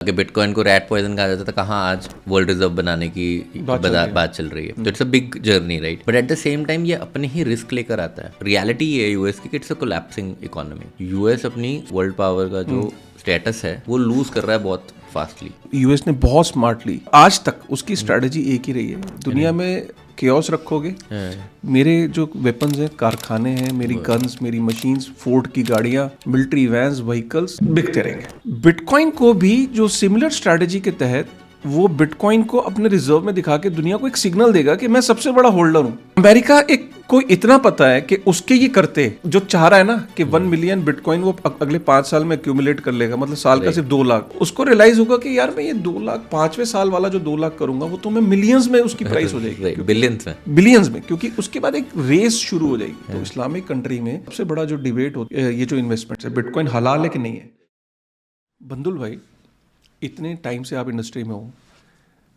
कि बिटकॉइन को rat poison कहा जाता था, कहाँ आज वर्ल्ड रिजर्व बनाने की बात चल रही है। तो it's a big journey, right? But at the same time ये अपने ही रिस्क लेकर आता है। रियलिटी ये है यूएस की, it's a collapsing economy. US अपनी वर्ल्ड पावर का जो स्टेटस है वो लूज कर रहा है बहुत फास्टली। यूएस ने बहुत स्मार्टली, आज तक उसकी स्ट्रेटजी एक ही रही है, दुनिया में केओस रखोगे, मेरे जो वेपन्स हैं, कारखाने हैं, मेरी गन्स, मेरी मशीन्स, फोर्ड की गाड़ियां, मिलिट्री वैन्स, व्हीकल्स बिकते रहेंगे। बिटकॉइन को भी जो सिमिलर स्ट्रेटजी के तहत वो बिटकॉइन को अपने रिजर्व में दिखा के दुनिया को एक सिग्नल देगा कि मैं सबसे बड़ा होल्डर हूं। अमेरिका एक कोई इतना पता है कि उसके ये करते जो चाह रहा है ना कि 1 मिलियन बिटकॉइन वो अगले 5 साल में एक्यूमुलेट कर लेगा, मतलब साल का सिर्फ 2 लाख। उसको रियलाइज होगा कि यार मैं ये 2 लाख 5वें साल वाला जो 2 लाख करूंगा वो तो मैं मिलियंस में उसकी प्राइस हो जाएगी, बिलियंस में, क्योंकि उसके बाद एक रेस शुरू हो जाएगी। तो इस्लामिक कंट्री में सबसे बड़ा जो डिबेट होता है ये जो इन्वेस्टमेंट है, बिटकॉइन हलाल है कि नहीं है। बंदुल भाई, इतने टाइम से आप इंडस्ट्री में हो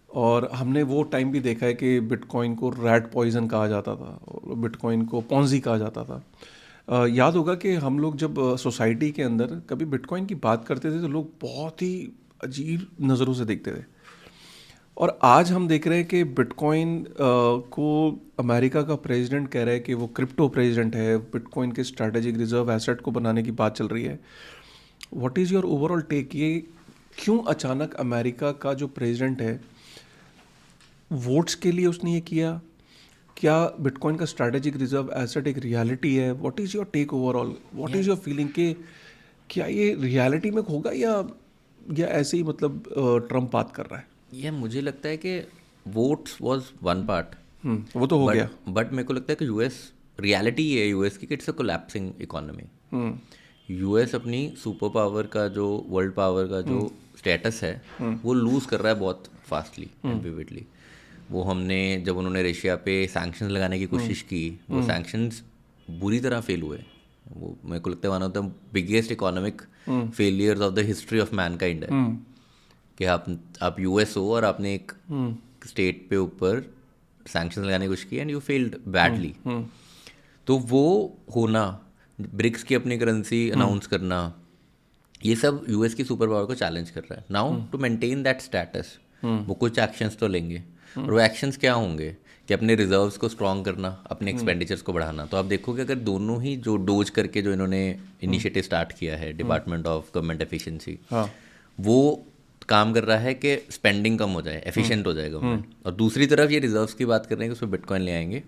और हमने वो टाइम भी देखा है कि बिटकॉइन को रैट पॉइजन कहा जाता था और बिटकॉइन को पॉन्जी कहा जाता था। याद होगा कि हम लोग जब सोसाइटी के अंदर कभी बिटकॉइन की बात करते थे तो लोग बहुत ही अजीब नज़रों से देखते थे, और आज हम देख रहे हैं कि बिटकॉइन को अमेरिका का प्रेसिडेंट कह रहा है कि वो क्रिप्टो प्रेसिडेंट है, बिटकॉइन के स्ट्रैटेजिक रिजर्व एसेट को बनाने की बात चल रही है। What is your overall take, ये क्यों अचानक अमेरिका का जो प्रेसिडेंट है वोट्स के लिए उसने ये किया? क्या बिटकॉइन का स्ट्रैटेजिक रिजर्व एसेट एक रियलिटी है? What is your take overall, what is your feeling कि क्या ये रियलिटी में होगा या ऐसे ही मतलब ट्रम्प बात कर रहा है? ये मुझे लगता है कि वोट्स वाज वन पार्ट, वो तो हो गया, बट मेरे को लगता है कि यूएस रियलिटी ये है यूएस की, it's a collapsing economy. US अपनी सुपर पावर का जो वर्ल्ड पावर का जो स्टेटस है वो लूज कर रहा है बहुत फास्टली एंड विविडली। वो हमने जब उन्होंने रशिया पे सैंक्शंस लगाने की कोशिश की, वो सैंक्शंस बुरी तरह फेल हुए। वो मेरे को लगता है one of the biggest economic failures of the history of Mankind है कि आप यूएस हो और आपने एक स्टेट पे ऊपर सैंक्शंस लगाने की कोशिश की एंड यू फेल्ड बैडली। तो वो होना, ब्रिक्स की अपनी करेंसी अनाउंस करना, ये सब यूएस की सुपर पावर को चैलेंज कर रहा है। Now to maintain that status वो कुछ एक्शंस तो लेंगे, और वो एक्शंस क्या होंगे कि अपने रिजर्व्स को स्ट्रॉन्ग करना, अपने एक्सपेंडिचर्स को बढ़ाना। तो आप देखोगे अगर दोनों ही जो डोज करके जो इन्होंने इनिशिएटिव स्टार्ट किया है, डिपार्टमेंट ऑफ गवर्नमेंट एफिशिएंसी, वो काम कर रहा है कि स्पेंडिंग कम हो जाए, एफिशिएंट हो जाए गवर्नमेंट, और दूसरी तरफ ये रिजर्व्स की बात कर रहे हैं कि उसमें बिटकॉइन ले आएंगे,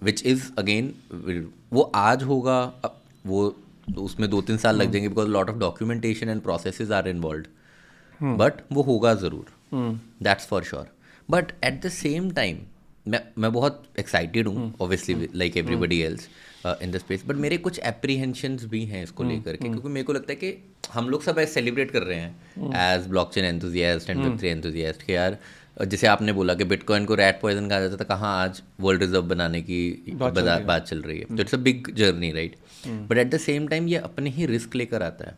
विच इज़ अगेन वो आज होगा, वो उसमें 2-3 साल लग जाएंगे because lot of documentation and processes are involve, but वो होगा ज़रूर, that's for sure. But at the same time मैं बहुत एक्साइटेड हूँ, obviously like everybody else in the space, but मेरे कुछ एप्रीहेंशंस भी हैं इसको लेकर के, क्योंकि मेरे को लगता है कि हम लोग सब ऐसे सेलिब्रेट कर रहे हैं as blockchain enthusiast and Web3 enthusiast कि यार जैसे आपने बोला कि बिटकॉइन को रैट पॉइजन कहा जाता था, कहाँ आज वर्ल्ड रिजर्व बनाने की बात चल रही है। तो it's a big journey, right? But at the same time ये अपने ही रिस्क लेकर आता है।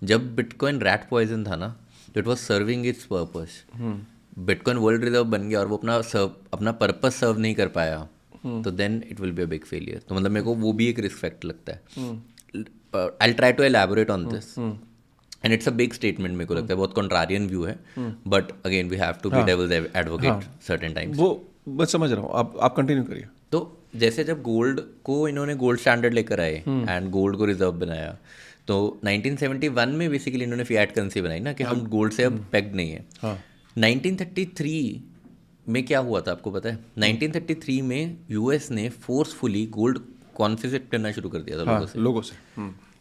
जब बिटकॉइन रैट पॉइजन था ना, तो it was serving it's purpose. Bitcoin world reserve बन गया और वो अपना पर्पस सर्व नहीं कर पाया, तो then it will be a big failure. तो मतलब मेरे को वो भी एक रिस्क फैक्टर लगता है। I try to elaborate on this and it's a big statement, मेरे को लगता है बहुत कॉन्ट्रारियन व्यू है, but again we have to be devil's advocate certain times. वो मैं समझ रहा हूँ, आप कंटिन्यू करिए। तो जैसे जब गोल्ड को इन्होंने गोल्ड स्टैंडर्ड लेकर आए एंड गोल्ड को रिजर्व बनाया, तो 1971 में बेसिकली इन्होंने फिएट करेंसी बनाई ना कि हम गोल्ड से अब पेग्ड नहीं है। 1933 में क्या हुआ था आपको पता है? 1933 में यूएस ने फोर्सफुली गोल्ड कॉन्फिस्केट करना शुरू कर दिया था लोगों से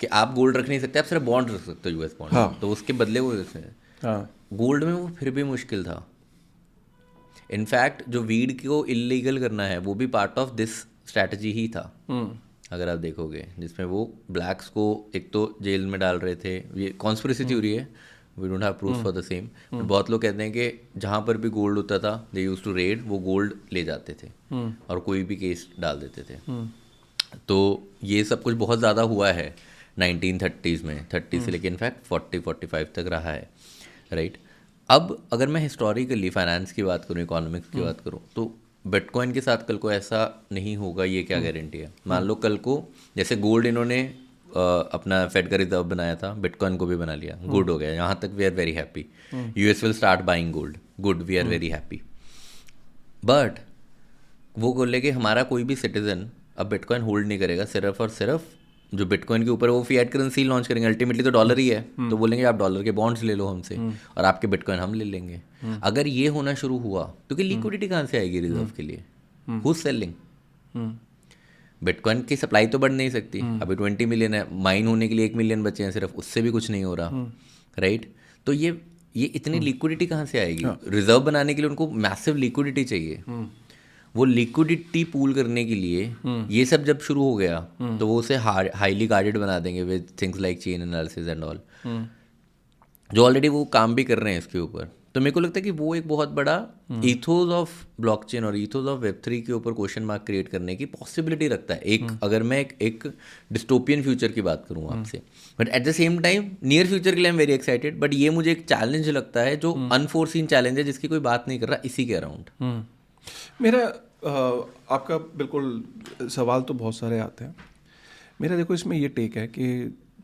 कि आप गोल्ड रख नहीं सकते, आप सिर्फ बॉन्ड रख सकते हो, यूएस बॉन्ड। तो उसके बदले वो गोल्ड में वो फिर भी मुश्किल था। इनफैक्ट जो वीड को इलीगल करना है वो भी पार्ट ऑफ दिस स्ट्रैटेजी ही था, अगर आप देखोगे, जिसमें वो ब्लैक्स को एक तो जेल में डाल रहे थे। ये कॉन्स्पिरेसी थ्योरी है, we don't have proof for the same, but बहुत लोग कहते हैं कि जहाँ पर भी गोल्ड होता था दे यूज टू रेड, वो गोल्ड ले जाते थे और कोई भी केस डाल देते थे। तो ये सब कुछ बहुत ज़्यादा हुआ है 1930s में, 30 से लेकर इनफैक्ट 40-45 तक रहा है, राइट? अब अगर मैं हिस्टोरिकली फाइनेंस की बात करूँ, इकोनॉमिक्स की बात करूँ, तो बिटकॉइन के साथ कल को ऐसा नहीं होगा, ये क्या गारंटी है? मान लो कल को जैसे गोल्ड इन्होंने अपना फेड का रिजर्व बनाया था, बिटकॉइन को भी बना लिया, गुड हो गया, यहाँ तक we are very happy. US will start buying gold, good, we are very happy. But वो बोले कि हमारा कोई भी सिटीजन अब बिटकॉइन होल्ड नहीं करेगा, सिर्फ और सिर्फ जो बिटकॉइन के ऊपर वो फिएट करेंसी लॉन्च करेंगे. अल्टीमेटली तो डॉलर ही है, तो बोलेंगे आप डॉलर के बॉन्ड्स ले लो हमसे और आपके बिटकॉइन हम ले लेंगे. अगर ये होना शुरू हुआ तो कि लिक्विडिटी कहाँ से आएगी रिजर्व के लिए? Who selling? बिटकॉइन की सप्लाई तो बढ़ नहीं सकती. अभी 20 मिलियन है, माइन होने के लिए 1 मिलियन बचे हैं सिर्फ, उससे भी कुछ नहीं हो रहा, राइट? तो ये इतनी लिक्विडिटी कहाँ से आएगी? रिजर्व बनाने के लिए उनको मैसिव लिक्विडिटी चाहिए. वो लिक्विडिटी पूल करने के लिए ये सब जब शुरू हो गया तो वो उसे हाईली गार्डेड बना देंगे with things like chain analysis and all, जो ऑलरेडी वो काम भी कर रहे हैं इसके ऊपर. तो मेरे को लगता है कि वो एक बहुत बड़ा ईथोस ऑफ ब्लॉकचेन और ईथोस ऑफ वेब3 के ऊपर क्वेश्चन मार्क क्रिएट करने की पॉसिबिलिटी रखता है. अगर मैं एक डिस्टोपियन फ्यूचर की बात करूँ आपसे, but at the same time near future के लिए आई एम वेरी एक्साइटेड. बट ये मुझे एक चैलेंज लगता है जो अनफोर्सीन चैलेंज है, जिसकी कोई बात नहीं कर रहा इसी के अराउंड. मेरा आपका बिल्कुल सवाल तो बहुत सारे आते हैं. मेरा देखो इसमें ये टेक है कि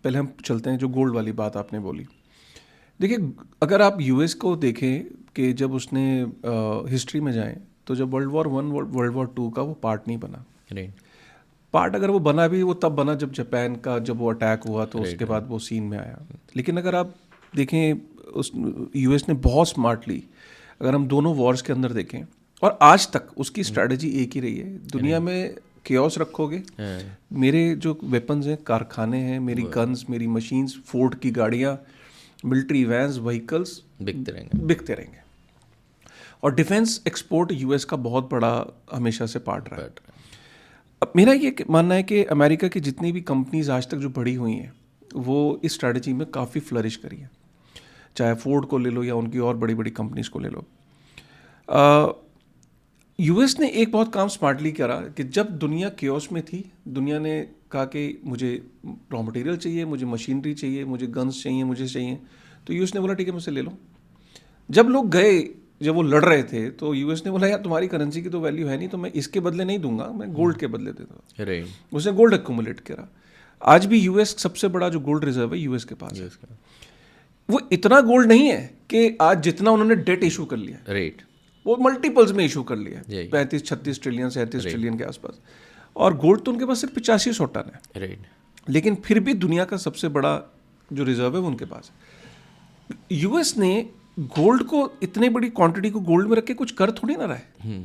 पहले हम चलते हैं जो गोल्ड वाली बात आपने बोली. देखिए, अगर आप यूएस को देखें कि जब उसने हिस्ट्री में जाएं तो जब वर्ल्ड वॉर 1 वर्ल्ड वॉर 2 का वो पार्ट नहीं बना. पार्ट अगर वो बना भी, वो तब बना जब जापान का जब वो अटैक हुआ तो उसके बाद वो सीन में आया. लेकिन अगर आप देखें उस यूएस ने बहुत स्मार्टली, अगर हम दोनों वॉर्स के अंदर देखें, और आज तक उसकी स्ट्रैटेजी एक ही रही है. दुनिया में केओस रखोगे, मेरे जो वेपन्स हैं, कारखाने हैं, मेरी गन्स, मेरी मशीन्स, फोर्ड की गाड़ियाँ, मिलिट्री वैन्स, व्हीकल्स बिकते रहेंगे. और डिफेंस एक्सपोर्ट यूएस का बहुत बड़ा हमेशा से पार्ट रहा है. अब मेरा ये मानना है कि अमेरिका की जितनी भी कंपनीज आज तक जो बढ़ी हुई हैं वो इस स्ट्रैटेजी में काफ़ी फ्लरिश करी है. चाहे फोर्ड को ले लो या उनकी और बड़ी बड़ी कंपनीज को ले लो. यूएस ने एक बहुत काम स्मार्टली करा कि जब दुनिया केओस में थी, दुनिया ने कहा कि मुझे रॉ मटेरियल चाहिए, मुझे मशीनरी चाहिए, मुझे गन्स चाहिए, मुझे चाहिए, तो यूएस ने बोला ठीक है मुझसे ले लो. जब लोग गए, जब वो लड़ रहे थे, तो यूएस ने बोला यार तुम्हारी करेंसी की तो वैल्यू है नहीं, तो मैं इसके बदले नहीं दूंगा, मैं गोल्ड के बदले देता हूँ. उसने गोल्ड एक्यूमुलेट करा. आज भी यूएस सबसे बड़ा जो गोल्ड रिजर्व है यूएस के पास है. वो इतना गोल्ड नहीं है कि आज जितना उन्होंने डेट इशू कर लिया, राइट, वो मल्टीपल्स में इशू कर लिया, 35-36 ट्रिलियन 37 ट्रिलियन के आसपास. और गोल्ड तो उनके पास सिर्फ 8500 टन है, राइट. लेकिन फिर भी दुनिया का सबसे बड़ा जो रिजर्व है वो उनके पास है. यूएस ने गोल्ड को, इतनी बड़ी क्वांटिटी को गोल्ड में रख के कुछ कर थोड़ी ना रहा है.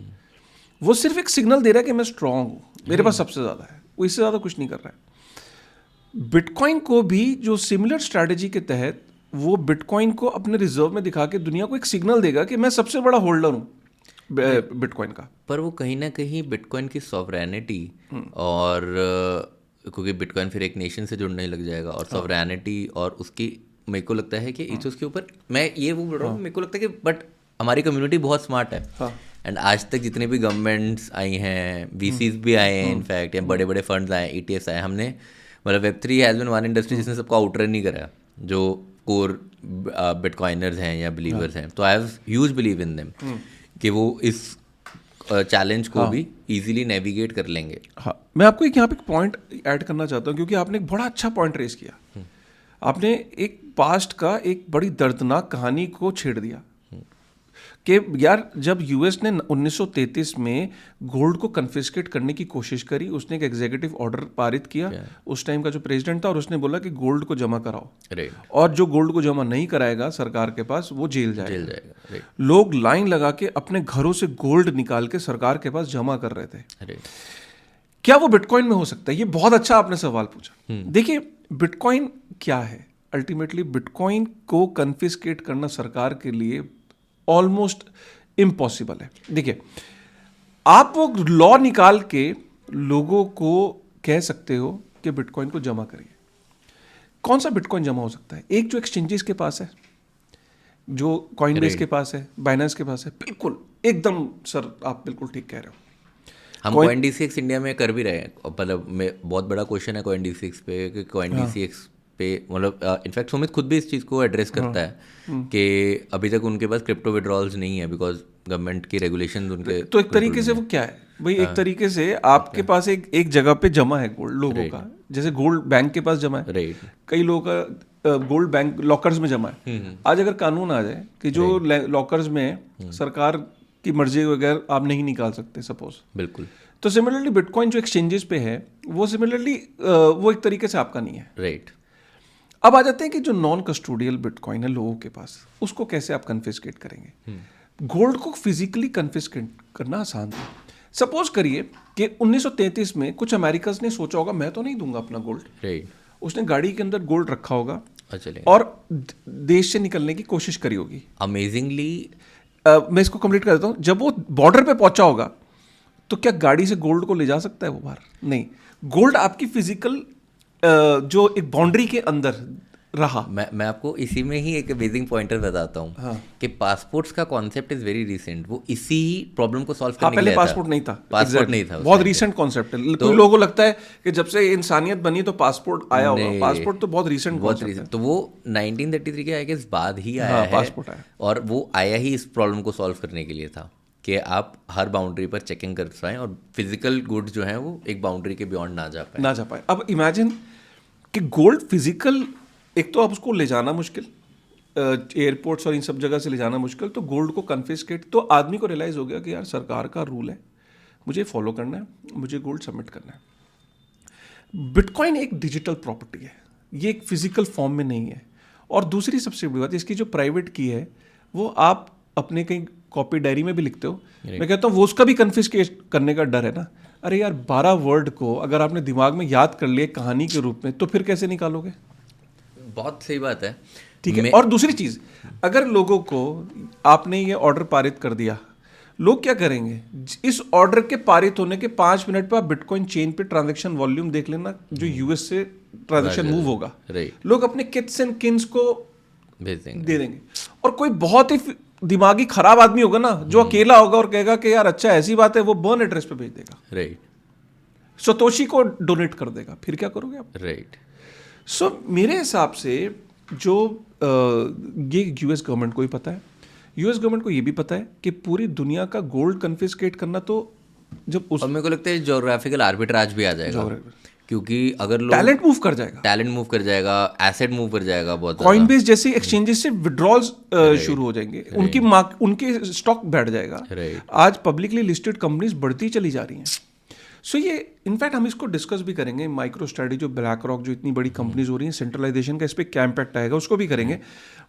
वो सिर्फ एक सिग्नल दे रहा है कि मैं स्ट्रांग हूँ, मेरे पास सबसे ज़्यादा है. वो इससे ज़्यादा कुछ नहीं कर रहा है. बिटकॉइन को भी जो सिमिलर स्ट्रैटेजी के तहत वो बिटकॉइन को अपने रिजर्व में दिखा के दुनिया को एक सिग्नल देगा कि मैं सबसे बड़ा होल्डर हूँ बिटकॉइन का. पर वो कहीं ना कहीं बिटकॉइन की सॉवरेनिटी, और क्योंकि बिटकॉइन फिर एक नेशन से जुड़ने लग जाएगा, और सॉवरेनिटी और उसकी, मेरे को लगता है कि इस के ऊपर मैं ये वो बोल रहा हूँ, मेरे को लगता है कि बट हमारी कम्युनिटी बहुत स्मार्ट है. एंड आज तक जितने भी गवर्नमेंट्स आई हैं, वीसीज भी आए हैं इनफैक्ट, या बड़े बड़े फंड्स आए, ETFs आए, हमने मतलब Web3 has been one industry जिसने सबको आउटरन नहीं करा, जो कोर बिटकॉइनर्स हैं या बिलीवर्स हैं. तो I have huge believe in them कि वो इस चैलेंज को भी इजीली नेविगेट कर लेंगे. हाँ, मैं आपको यहाँ पे एक पॉइंट ऐड करना चाहता हूँ, क्योंकि आपने एक बड़ा अच्छा पॉइंट रेस किया. आपने एक पास्ट का एक बड़ी दर्दनाक कहानी को छेड़ दिया कि यार जब यूएस ने 1933 में गोल्ड को कन्फिस्केट करने की कोशिश करी, उसने एक एग्जीक्यूटिव ऑर्डर पारित किया उस टाइम का जो प्रेसिडेंट था, और उसने बोला कि गोल्ड को जमा कराओ, और जो गोल्ड को जमा नहीं कराएगा सरकार के पास वो जेल जाएगा. लोग लाइन लगा के अपने घरों से गोल्ड निकाल के सरकार के पास जमा कर रहे थे. क्या वो बिटकॉइन में हो सकता है? ये बहुत अच्छा आपने सवाल पूछा. देखिए, बिटकॉइन क्या है? अल्टीमेटली बिटकॉइन को कन्फिस्केट करना सरकार के लिए ऑलमोस्ट इम्पॉसिबल है. देखिए, आप वो लॉ निकाल के लोगों को कह सकते हो कि बिटकॉइन को जमा करिए. कौन सा बिटकॉइन जमा हो सकता है? एक जो एक्सचेंजेस के पास है, जो कॉइनबेस के पास है, बाइनेंस के पास है. बिल्कुल एकदम सर, आप बिल्कुल ठीक कह रहे हो. हम CoinDCX इंडिया में कर भी रहे हैं. मतलब बहुत बड़ा क्वेश्चन है CoinDCX पे कि CoinDCX पे, मतलब इनफैक्ट सुमित खुद भी इस चीज़ को एड्रेस करता है कि अभी तक उनके पास क्रिप्टो विड्रॉल्स नहीं है बिकॉज गवर्नमेंट की रेगुलेशन उनके. तो एक तरीके से वो क्या है भाई, एक तरीके से आपके पास एक जगह पे जमा है गोल्ड लोगों का, जैसे गोल्ड बैंक के पास जमा है, राइट, कई लोगों का गोल्ड बैंक लॉकर्स में जमा है। आज अगर कानून आ जाए कि जो लॉकर्स में है, सरकार की मर्जी वगैरह आप नहीं निकाल सकते सपोज, बिल्कुल, तो सिमिलरली बिटकॉइन जो एक्सचेंजेस पे है वो सिमिलरली वो एक तरीके से आपका नहीं है। राइट। अब आ जाते हैं कि जो नॉन कस्टोडियल बिटकॉइन है लोगों के पास, उसको कैसे आप कन्फिस्केट करेंगे। गोल्ड को फिजिकली कन्फिस्केट करना आसान था। सपोज करिए कि 1933 में कुछ अमेरिकन्स ने सोचा होगा मैं तो नहीं दूंगा अपना गोल्ड, राइट, उसने गाड़ी के अंदर गोल्ड रखा होगा चलिए, और देश से निकलने की कोशिश करी होगी। अमेजिंगली मैं इसको कंप्लीट कर देता हूँ। जब वो बॉर्डर पे पहुंचा होगा तो क्या गाड़ी से गोल्ड को ले जा सकता है वो बाहर? नहीं, गोल्ड आपकी फिजिकल जो एक बाउंड्री के अंदर रहा। मैं आपको इसी में ही एक बेसिक पॉइंटर बताता हूँ। हाँ। कि पासपोर्ट्स का कॉन्सेप्ट इज वेरी रिसेंट, वो इसी प्रॉब्लम को सॉल्व हाँ, करने के पहले लिए पासपोर्ट नहीं था, पासपोर्ट नहीं था, बहुत रिसेंट कॉन्सेप्ट है। तो लोगों को लगता है कि जब से इंसानियत बनी तो पासपोर्ट आया होगा, पासपोर्ट तो बहुत रिसेंट कॉन्सेप्ट है। तो वो 1933 के आई गेस बाद ही आया है, पासपोर्ट आया, और वो आया ही इस प्रॉब्लम को सॉल्व करने के लिए था कि आप हर बाउंड्री पर चेकिंग कर पाएं और फिजिकल गुड्स जो हैं वो एक बाउंड्री के बियॉन्ड ना जा पाए। अब इमेजिन कि गोल्ड फिजिकल, एक तो आप उसको ले जाना मुश्किल, एयरपोर्ट्स और इन सब जगह से ले जाना मुश्किल, तो गोल्ड को कन्फिस्केट, तो आदमी को रियलाइज़ हो गया कि यार सरकार का रूल है, मुझे फॉलो करना है, मुझे गोल्ड सबमिट करना है। बिटकॉइन एक डिजिटल प्रॉपर्टी है, ये एक फिजिकल फॉर्म में नहीं है। और दूसरी सबसे बड़ी बात, इसकी जो प्राइवेट की है वो आप अपने कहीं कॉपी डायरी में भी लिखते हो। मैं कहता हूँ वो उसका भी कन्फिस्केट करने का डर है ना। अरे यार 12 वर्ड को अगर आपने दिमाग में याद कर लिया कहानी के रूप में, तो फिर कैसे निकालोगे? बहुत सही बात है, ठीक है। और दूसरी चीज, अगर लोगों को आपने ये ऑर्डर पारित कर दिया, लोग क्या करेंगे? इस ऑर्डर के पारित होने के 5 मिनट पर आप बिटकॉइन चेन पे ट्रांजैक्शन वॉल्यूम देख लेना, जो यूएस से ट्रांजैक्शन मूव होगा, लोग अपने किड्स एंड किन्स को भेज देंगे, दे देंगे। और कोई बहुत ही दिमागी खराब आदमी होगा ना, जो अकेला होगा और कहेगा कि यार अच्छा ऐसी बात है, वो बर्न एड्रेस पे भेज देगा, राइट, सतोशी को डोनेट कर देगा। फिर क्या करोगे आप? राइट। सो मेरे हिसाब से जो ये यूएस गवर्नमेंट को ही पता है, यूएस गवर्नमेंट को ये भी पता है कि पूरी दुनिया का गोल्ड कन्फिस्केट करना, तो जब उस, और मेरे को लगता है ज्योग्राफिकल आर्बिट्राज भी आ जाएगा, क्योंकि अगर लोग टैलेंट मूव कर जाएगा, एसेट मूव कर जाएगा, बहुत कॉइनबेस जैसे एक्सचेंजेस से विड्रॉल्स शुरू हो जाएंगे, उनके स्टॉक बैठ जाएगा। आज पब्लिकली लिस्टेड कंपनीज बढ़ती चली जा रही हैं। सो ये इनफैक्ट हम इसको डिस्कस भी करेंगे, माइक्रो स्ट्रेटजी, जो ब्लैक रॉक, जो इतनी बड़ी कंपनीज हो रही हैं, सेंट्रलाइजेशन का इस पर क्या इम्पैक्ट आएगा, उसको भी करेंगे।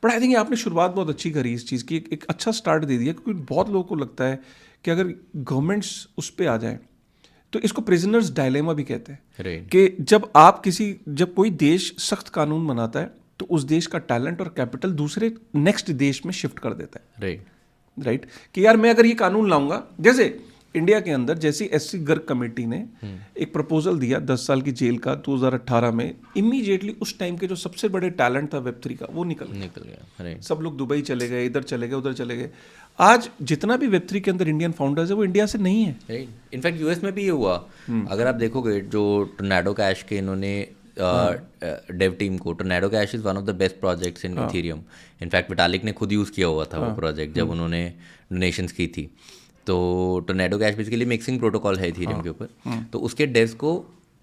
बट आई थिंक आपने शुरुआत बहुत अच्छी करी इस चीज़ की, एक अच्छा स्टार्ट दे दिया, क्योंकि बहुत लोगों को लगता है कि अगर गवर्नमेंट्स उस पर आ जाए, तो इसको प्रिजनर्स डायलेमा भी कहते हैं, कि जब कोई देश सख्त कानून बनाता है तो उस देश का टैलेंट और कैपिटल दूसरे नेक्स्ट देश में शिफ्ट कर देता है, राइट। कि यार मैं अगर ये कानून लाऊंगा, जैसे इंडिया के अंदर जैसी एससी गर्ग कमेटी ने एक प्रपोजल दिया 10 साल की जेल का 2018 में, इमीडिएटली उस टाइम के जो सबसे बड़े टैलेंट था वेब3 का, वो निकल गया। सब लोग दुबई चले गए, इधर चले गए, उधर चले गए। आज जितना भी वेब3 के अंदर इंडियन फाउंडर्स है, वो इंडिया से नहीं है। इनफैक्ट यूएस में भी ये हुआ। अगर आप देखोगे जो टोर्नेडो कैश के इन्होंने डेव टीम को, tornado cash is one of the best projects in Ethereum. In fact Vitalik ने खुद यूज़ किया हुआ था वो प्रोजेक्ट जब उन्होंने डोनेशंस की थी। तो tornado cash basically mixing protocol है इथेरियम के ऊपर, तो उसके डेव्स को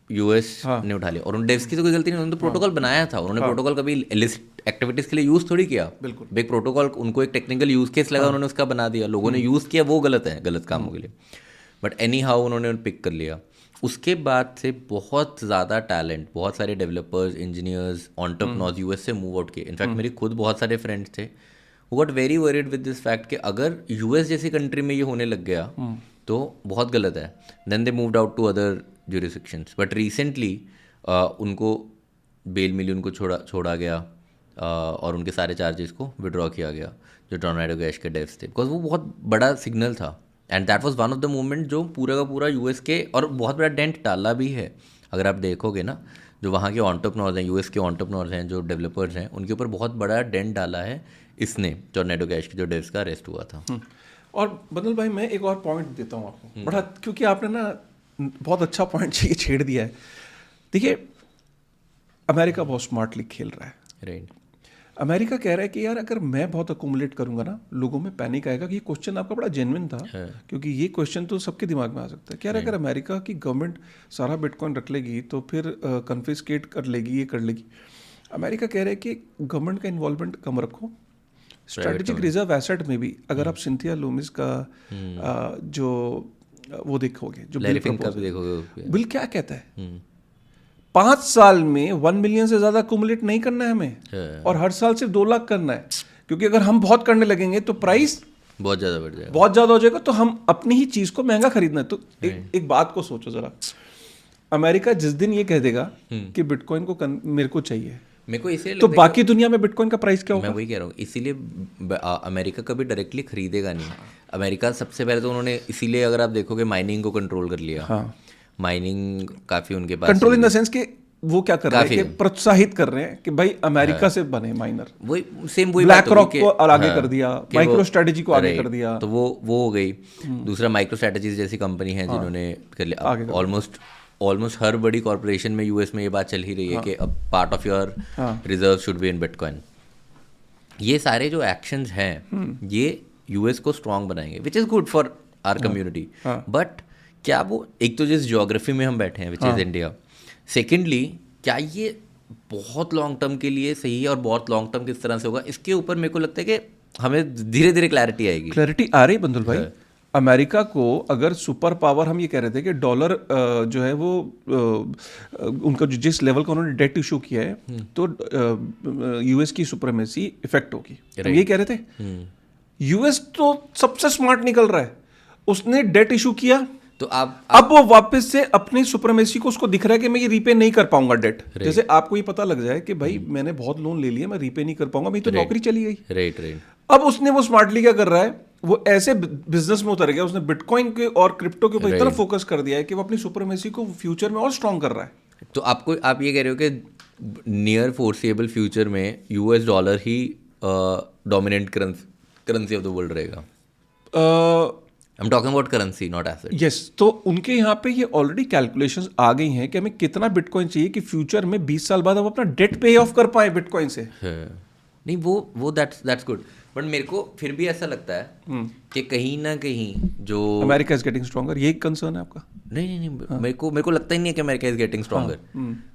यूएस ने उठा लिया। और उन डेव्स की तो कोई गलती नहीं, उन्होंने तो प्रोटोकॉल बनाया था, उन्होंने प्रोटोकॉल कभी इलिसिट एक्टिविटीज़ के लिए यूज़ थोड़ी किया। बिल्कुल, एक प्रोटोकॉल, उनको एक टेक्निकल यूज़ केस लगा, उन्होंने उसका बना दिया, लोगों ने यूज़ किया, वो गलत है, गलत कामों के लिए। बट एनी हाउ उन्होंने पिक कर लिया। उसके बाद से बहुत ज़्यादा टैलेंट, बहुत सारे डेवलपर्स, इंजीनियर्स, एंटरप्रेन्योर्स यूएस से मूव आउट किए। इनफैक्ट मेरे खुद बहुत सारे फ्रेंड्स थे who got very worried with this fact कि अगर यूएस जैसी कंट्री में ये होने लग गया तो बहुत गलत है। Then they moved out to other jurisdictions, but recently उनको बेल मिली, उनको छोड़ा गया और उनके सारे चार्जेस को विड्रॉ किया गया जो टोर्नेडो कैश के डेव्स थे, बिकॉज वो बहुत बड़ा सिग्नल था। And that was one of the movement जो पूरा का पूरा यूएस के, और बहुत बड़ा डेंट डाला भी है। अगर आप देखोगे ना, जो वहाँ के एंटरप्रेन्योर्स हैं, यूएस के एंटरप्रेन्योर्स हैं, जो डेवलपर्स हैं, उनके ऊपर बहुत बड़ा डेंट डाला है इसने, टोर्नेडो कैश के जो डेव्स का अरेस्ट हुआ था। और बदल भाई, मैं एक और पॉइंट देता हूँ आपको, बड़ा, क्योंकि आपने ना बहुत अच्छा पॉइंट छेड़ दिया है। देखिए, अमेरिका बहुत स्मार्टली खेल रहा है, राइट। अमेरिका कह रहा है कि यार अगर मैं बहुत अकोमुलेट करूंगा ना, लोगों में पैनिक आएगा। कि ये क्वेश्चन आपका बड़ा जेन्युइन था, क्योंकि ये क्वेश्चन तो सबके दिमाग में आ सकता है कि यार अगर अमेरिका की गवर्नमेंट सारा बिटकॉइन रख लेगी तो फिर कन्फिस्केट कर लेगी, ये कर लेगी। अमेरिका कह रहा है कि गवर्नमेंट का इन्वॉल्वमेंट कम रखो, स्ट्रेटेजिक रिजर्व एसेट में भी। अगर आप सिंथिया लूमिस का जो वो देखोगे, जो बिल क्या कहता है, 5 साल में 1 मिलियन से ज्यादा अक्यूमुलेट नहीं करना है हमें, और हर साल सिर्फ 2 लाख करना है। क्योंकि अगर हम बहुत करने लगेंगे तो प्राइस बहुत ज्यादा बढ़ जाएगा, बहुत ज्यादा हो जाएगा, तो हम अपनी ही चीज को महंगा खरीदना है। तो एक बात को सोचो जरा, अमेरिका जिस दिन ये कह देगा कि बिटकॉइन को मेरे को चाहिए, मेरे को इसलिए तो बाकी दुनिया में बिटकॉइन का प्राइस क्या होगा? मैं वही कह रहा हूँ, इसीलिए अमेरिका कभी डायरेक्टली खरीदेगा नहीं। अमेरिका सबसे पहले तो उन्होंने इसीलिए, अगर आप देखोगे, माइनिंग को कंट्रोल कर लिया। हाँ, माइनिंग काफी उनके पास, कंट्रोल इन द सेंस कि वो क्या कर रहे हैं कि प्रोत्साहित कर रहे हैं कि भाई अमेरिका से बने माइनर। वही सेम वही ब्लैक रॉक को आगे कर दिया, माइक्रो स्ट्रेटेजी को आगे कर दिया, तो वो हो गई। दूसरा माइक्रो स्ट्रेटेजीज जैसी कंपनी है जिन्होंने कर लिया। ऑलमोस्ट हर बड़ी कॉर्पोरेशन में यूएस में ये बात चल ही रही है कि अब part of your reserve should be in bitcoin. ये सारे जो एक्शंस हैं ये यूएस को स्ट्रांग बनाएंगे, which is good for our community. But क्या वो, एक तो जिस ज्योग्राफी में हम बैठे हैं विच इज़ इंडिया, सेकेंडली क्या ये बहुत लॉन्ग टर्म के लिए सही है, और बहुत लॉन्ग टर्म किस तरह से होगा, इसके ऊपर मेरे को लगता है कि हमें धीरे धीरे क्लैरिटी आएगी। क्लैरिटी आ रही बंदुल भाई। अमेरिका को अगर सुपर पावर, हम ये कह रहे थे कि डॉलर जो है वो उनका जो जिस लेवल का उन्होंने डेट इशू किया है, तो यूएस की सुप्रीमेसी इफेक्ट होगी, हम ये कह रहे थे। यूएस तो सबसे स्मार्ट निकल रहा है, उसने डेट इशू किया, तो अब वो वापस से अपनी सुप्रीमेसी को, उसको दिख रहा है कि मैं ये रीपे नहीं कर पाऊंगा डेट। जैसे आपको ये पता लग जाए कि भाई मैंने बहुत लोन ले लिया, मैं रीपे नहीं कर पाऊंगा, मेरी तो नौकरी चली गई। राइट। अब उसने वो स्मार्टली क्या कर रहा है, वो ऐसे बिजनेस में उतर गया, उसने बिटकॉइन के और क्रिप्टो के ऊपर इतना फोकस कर दिया है कि वो अपनी सुप्रीमेसी को फ्यूचर में और स्ट्रांग कर रहा है। तो आप ये कह रहे हो कि नियर फोर्सेबल फ्यूचर में US dollar he dominant currency of the world रहेगा? I'm talking about currency, not asset. Yes, तो उनके यहाँ पे ये ऑलरेडी कैलकुलेशंस आ गई हैं कि हमें कितना बिटकॉइन चाहिए कि फ्यूचर में 20 साल बाद हम अपना डेट पे ऑफ कर पाए बिटकॉइन से। नहीं, वो दैट्स गुड, बट मेरे को फिर भी ऐसा लगता है कि कहीं ना कहीं जो अमेरिका इज गेटिंग स्ट्रॉन्गर, ये कंसर्न है आपका? नहीं, मेरे को लगता ही नहीं है कि अमेरिका इज गेटिंग स्ट्रॉन्गर।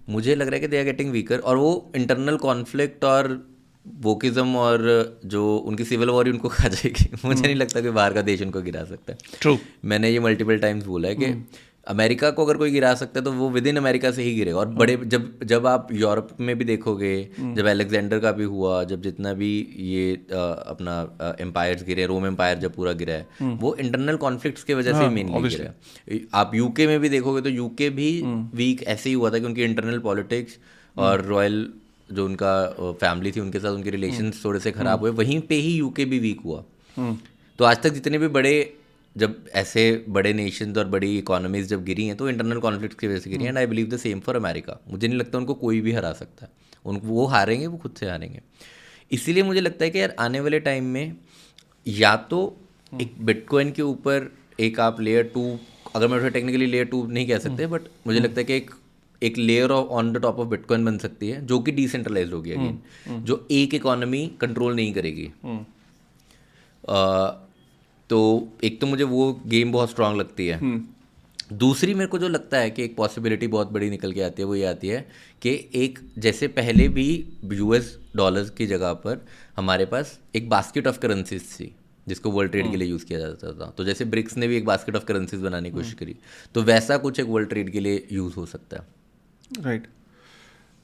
मुझे लग रहा है कि दे आर गेटिंग वीकर, और वो इंटरनल कॉन्फ्लिक्ट और वोकिज्म और जो उनकी सिविल वॉर उनको खा जाएगी। मुझे नहीं लगता कि बाहर का देश उनको गिरा सकता है। ट्रू, मैंने ये मल्टीपल टाइम्स बोला है कि अमेरिका को अगर कोई गिरा सकता है तो वो विद इन अमेरिका से ही गिरेगा। और बड़े जब आप यूरोप में भी देखोगे, जब अलेक्जेंडर का भी हुआ, जब जितना भी ये अपना एम्पायर्स गिरे, रोम एम्पायर जब पूरा गिरा है, वो इंटरनल कॉन्फ्लिक्ट्स की वजह से मेनली गिरा है। आप यूके में भी देखोगे तो यूके भी वीक ऐसे ही हुआ था कि उनकी इंटरनल पॉलिटिक्स और रॉयल जो उनका फैमिली थी उनके साथ उनके रिलेशंस थोड़े से खराब हुए, वहीं पे ही यूके भी वीक हुआ। तो आज तक जितने भी बड़े, जब ऐसे बड़े नेशंस और बड़ी इकोनॉमीज जब गिरी हैं तो इंटरनल कॉन्फ्लिक्ट की वजह से गिरी हैं। And I believe the same for America. मुझे नहीं लगता उनको कोई भी हरा सकता है, उनको वो हारेंगे, वो खुद से हारेंगे। इसीलिए मुझे लगता है कि यार आने वाले टाइम में या तो एक बिटकॉइन के ऊपर एक आप लेयर 2, अगर मैं टेक्निकली लेयर 2 नहीं कह सकते, बट मुझे लगता है कि एक layer on the top of bitcoin बन सकती है जो कि डिसेंट्रलाइज होगी अगेन, जो एक इकोनॉमी कंट्रोल नहीं करेगी। तो एक तो मुझे वो गेम बहुत स्ट्रांग लगती है। दूसरी मेरे को जो लगता है कि एक पॉसिबिलिटी बहुत बड़ी निकल के आती है, वो ये आती है कि एक, जैसे पहले भी यूएस डॉलर्स की जगह पर हमारे पास एक बास्केट ऑफ करेंसीज थी जिसको वर्ल्ड ट्रेड के लिए यूज़ किया जाता था। तो जैसे ब्रिक्स ने भी एक बास्केट ऑफ करेंसीज बनाने की कोशिश करी, तो वैसा कुछ एक वर्ल्ड ट्रेड के लिए यूज़ हो सकता है। राइट।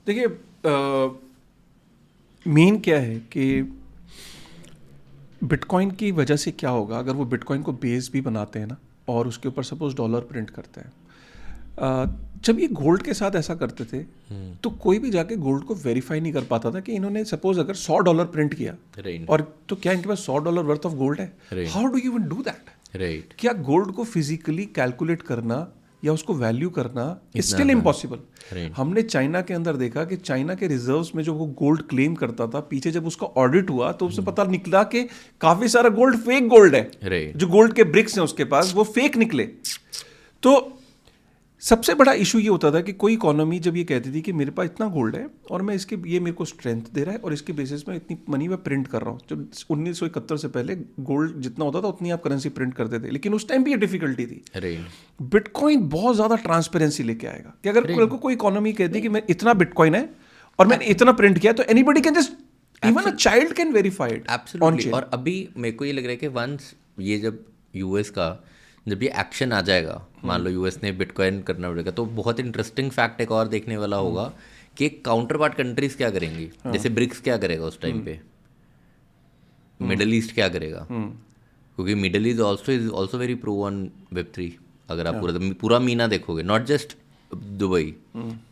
देखिए, मेन क्या है कि बिटकॉइन की वजह से क्या होगा, अगर वो बिटकॉइन को बेस भी बनाते हैं ना और उसके ऊपर सपोज डॉलर प्रिंट करते हैं, जब ये गोल्ड के साथ ऐसा करते थे तो कोई भी जाके गोल्ड को वेरीफाई नहीं कर पाता था कि इन्होंने सपोज अगर $100 प्रिंट किया और तो क्या इनके पास $100 वर्थ ऑफ गोल्ड है? How do you even do that? Right. क्या गोल्ड को फिजिकली कैलकुलेट करना या उसको वैल्यू करना इज स्टिल इम्पॉसिबल। हमने चाइना के अंदर देखा कि चाइना के रिजर्व्स में जो वो गोल्ड क्लेम करता था, पीछे जब उसका ऑडिट हुआ तो उससे पता निकला कि काफी सारा गोल्ड फेक गोल्ड है। जो गोल्ड के ब्रिक्स हैं उसके पास, वो फेक निकले। तो सबसे बड़ा इशू ये होता था कि कोई इकोनॉमी जब ये कहती थी कि मेरे पास इतना गोल्ड है और मैं इसके ये मेरे को स्ट्रेंथ दे रहा है और इसके बेसिस में इतनी मनी मैं प्रिंट कर रहा हूँ। जब 1971 से पहले गोल्ड जितना होता था उतनी आप करेंसी प्रिंट करते थे, लेकिन उस टाइम भी ये डिफिकल्टी थी। बिटकॉइन बहुत ज़्यादा ट्रांसपेरेंसी लेके आएगा कि अगर कल को कोई इकोनॉमी कहती है कि मैं इतना बिटकॉइन है और मैंने इतना प्रिंट किया, तो anybody can just, even a child can verify it. Absolutely. और अभी मेरे को ये लग रहा है कि वंस ये जब यूएस का जब ये एक्शन आ जाएगा, मान लो यूएस ने बिटकॉइन करना पड़ेगा, तो बहुत इंटरेस्टिंग फैक्ट एक और देखने वाला होगा कि काउंटर पार्ट कंट्रीज क्या करेंगी। जैसे ब्रिक्स क्या करेगा उस टाइम पे, मिडल ईस्ट क्या करेगा, क्योंकि middle east is also very pro on Web3। अगर आप पूरा मीना देखोगे, नॉट जस्ट दुबई,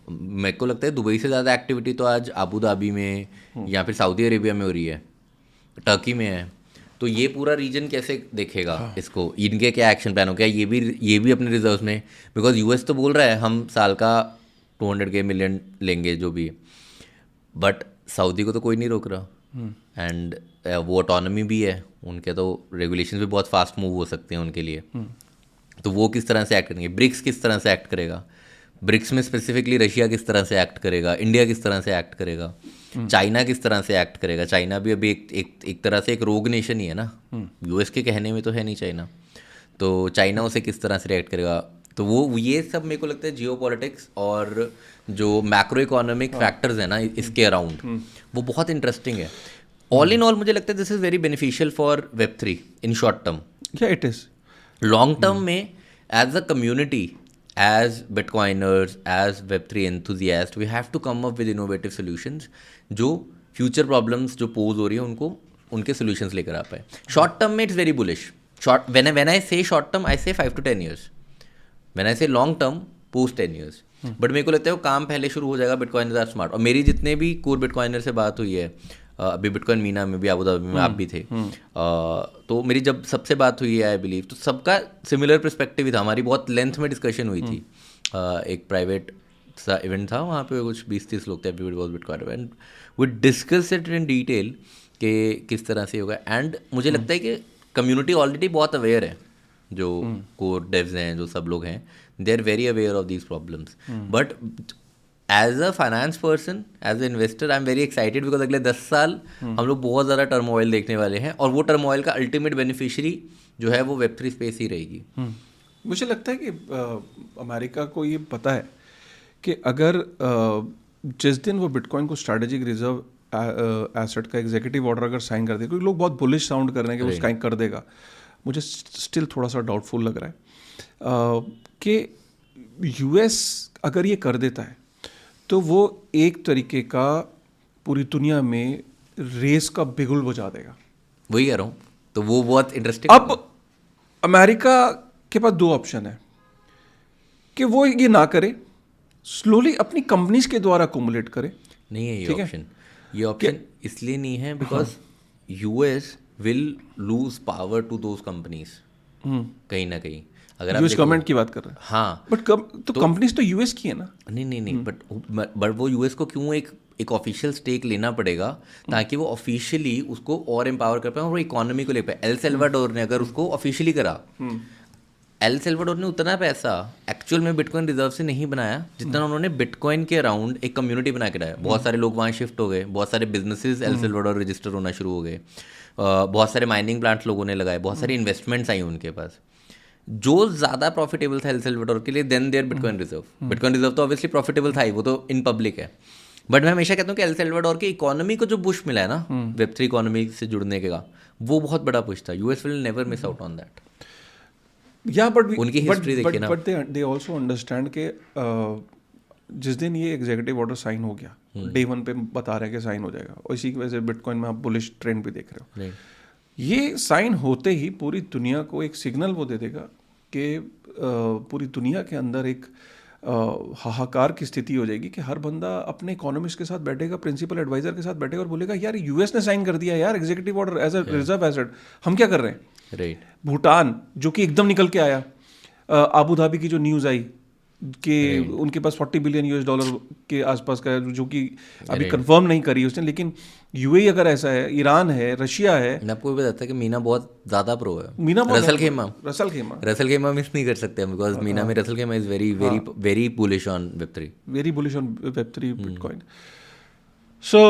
मेरे को लगता है दुबई से ज़्यादा एक्टिविटी तो आज अबू धाबी में या फिर सऊदी अरेबिया में हो रही है, टर्की में है। तो ये पूरा रीजन कैसे देखेगा इसको, इनके क्या एक्शन प्लान हो, क्या ये भी अपने रिजर्व में, बिकॉज यूएस तो बोल रहा है हम साल का 200 मिलियन लेंगे जो भी, बट सऊदी को तो कोई नहीं रोक रहा। एंड वो ऑटोनॉमी भी है उनके, तो रेगुलेशन भी बहुत फास्ट मूव हो सकते हैं उनके लिए। तो वो किस तरह से एक्ट करेंगे, ब्रिक्स किस तरह से एक्ट करेगा, ब्रिक्स में स्पेसिफिकली रशिया किस तरह से एक्ट करेगा, इंडिया किस तरह से एक्ट करेगा, चाइना किस तरह से एक्ट करेगा। चाइना भी अभी एक तरह से एक रोग नेशन ही है ना, यूएस के कहने में तो है नहीं चाइना, तो चाइना उसे किस तरह से रिएक्ट करेगा। तो वो ये सब मेरे को लगता है जियोपॉलिटिक्स और जो मैक्रो इकोनॉमिक फैक्टर्स है ना इसके अराउंड, वो बहुत इंटरेस्टिंग है। ऑल इन ऑल मुझे लगता है this is very beneficial for Web3 in short term. या इट इज़ लॉन्ग टर्म में as a community, as Bitcoiners, as Web3 enthusiasts, we have to come up with innovative solutions जो future problems जो pose हो रही है उनको उनके solutions लेकर आ पाए। Short term में it's very bullish. When I say short term, I say 5 to 10 years. When I say long term, post 10 years. But मेरे को लगता है वो काम पहले शुरू हो जाएगा। Bitcoiners are smart। और मेरी जितने भी core Bitcoiner से बात हुई है, अभी बिटकॉइन मीना में भी, अबू धाबी में आप भी थे, तो मेरी जब सबसे बात हुई है आई बिलीव, तो सबका सिमिलर पर्सपेक्टिव ही था। हमारी बहुत लेंथ में डिस्कशन हुई थी, एक प्राइवेट सा इवेंट था, वहाँ पे कुछ 20-30 लोग थे, everybody was bitcoin, and we discuss it in detail कि किस तरह से होगा। एंड मुझे लगता है कि कम्युनिटी ऑलरेडी बहुत अवेयर है, जो कोर डेव्स हैं, जो सब लोग हैं, they are very aware of these problems. But as a finance person, as a investor, I am very excited because अगले 10 साल हम लोग बहुत ज़्यादा टर्मोइल देखने वाले हैं, और वो टर्मोइल का अल्टीमेट बेनिफिशियरी जो है वो Web3 स्पेस ही रहेगी। मुझे लगता है कि अमेरिका को ये पता है कि अगर जिस दिन वो बिटकॉइन को स्ट्रैटेजिक रिजर्व एसेट का एग्जीक्यूटिव ऑर्डर अगर साइन कर दे, क्योंकि लोग बहुत बुलिश साउंड कर रहे हैं कि वो साइन कर देगा, मुझे स्टिल थोड़ा सा डाउटफुल लग रहा है कि यूएस अगर ये कर देता है तो वो एक तरीके का पूरी दुनिया में रेस का बिगुल बजा देगा। वही कह रहा हूँ, तो वो बहुत इंटरेस्टिंग। अब अमेरिका के पास 2 ऑप्शन है कि वो ये ना करे, स्लोली अपनी कंपनीज के द्वारा अकोमुलेट करे। नहीं है ये ऑप्शन इसलिए नहीं है because US will lose power to those companies कहीं ना कहीं। अगर यूएस गवर्नमेंट की बात कर रहे हैं, हाँ, बट तो कंपनीज तो यूएस की है ना। नहीं, बट वो यूएस को क्यों एक ऑफिशियल स्टेक लेना पड़ेगा ताकि वो ऑफिशियली उसको और एम्पावर कर पाए और वो इकोनॉमी को ले पाए। एल सेल्वाडोर ने अगर उसको ऑफिशियली करा, एल सेल्वाडोर ने उतना पैसा एक्चुअल में बिटकॉइन रिजर्व से नहीं बनाया जितना उन्होंने बिटकॉइन के अराउंड एक कम्युनिटी बना के रहा है। बहुत सारे लोग वहाँ शिफ्ट हो गए, बहुत सारे बिजनेसेस एल सेल्वाडोर रजिस्टर होना शुरू हो गए, बहुत सारे माइनिंग प्लांट्स लोगों ने लगाए, बहुत सारी इन्वेस्टमेंट्स आई उनके पास जो ज़्यादा प्रॉफिटेबल था एल सेल्वाडोर के लिए then there bitcoin reserve. Bitcoin reserve तो ऑब्वियसली प्रॉफिटेबल था ही, वो तो इन पब्लिक है। बट मैं हमेशा कहता हूँ कि एल सेल्वाडोर की इकोनॉमी को जो पुश मिला है ना Web3 इकोनॉमी से जुड़ने के का, वो बहुत बड़ा पुश था। US will never miss out on that. या बट उनकी हिस्ट्री देखिए ना। बट दे आल्सो अंडरस्टैंड के जिस दिन ये एग्जीक्यूटिव ऑर्डर साइन हो गया, डे 1 पे बता रहे हैं कि साइन हो जाएगा, और इसी की वजह से बिटकॉइन में आप बुलिश ट्रेंड भी देख रहे हो। ये साइन होते ही पूरी दुनिया को एक सिग्नल वो दे देगा कि पूरी दुनिया के अंदर एक हाहाकार की स्थिति हो जाएगी कि हर बंदा अपने इकोनॉमिस्ट के साथ बैठेगा, प्रिंसिपल एडवाइजर के साथ बैठेगा और बोलेगा यार यूएस ने साइन कर दिया यार executive order as a reserve asset, हम क्या कर रहे हैं। राइट। भूटान जो कि एकदम निकल के आया, आबू धाबी की जो न्यूज़ आई कि उनके पास $40 बिलियन के आसपास का है, जो कि अभी कंफर्म नहीं करी उसने, लेकिन यूएई अगर ऐसा है, ईरान है, रशिया है। मैं आपको भी बताता कि मीना बहुत ज़्यादा प्रो है। मीना बहुत रसल खेमा मिस नहीं कर सकते हम, बिकॉज मीना में रसल खेमा is very very very bullish on Web3, very bullish on Web3 bitcoin. So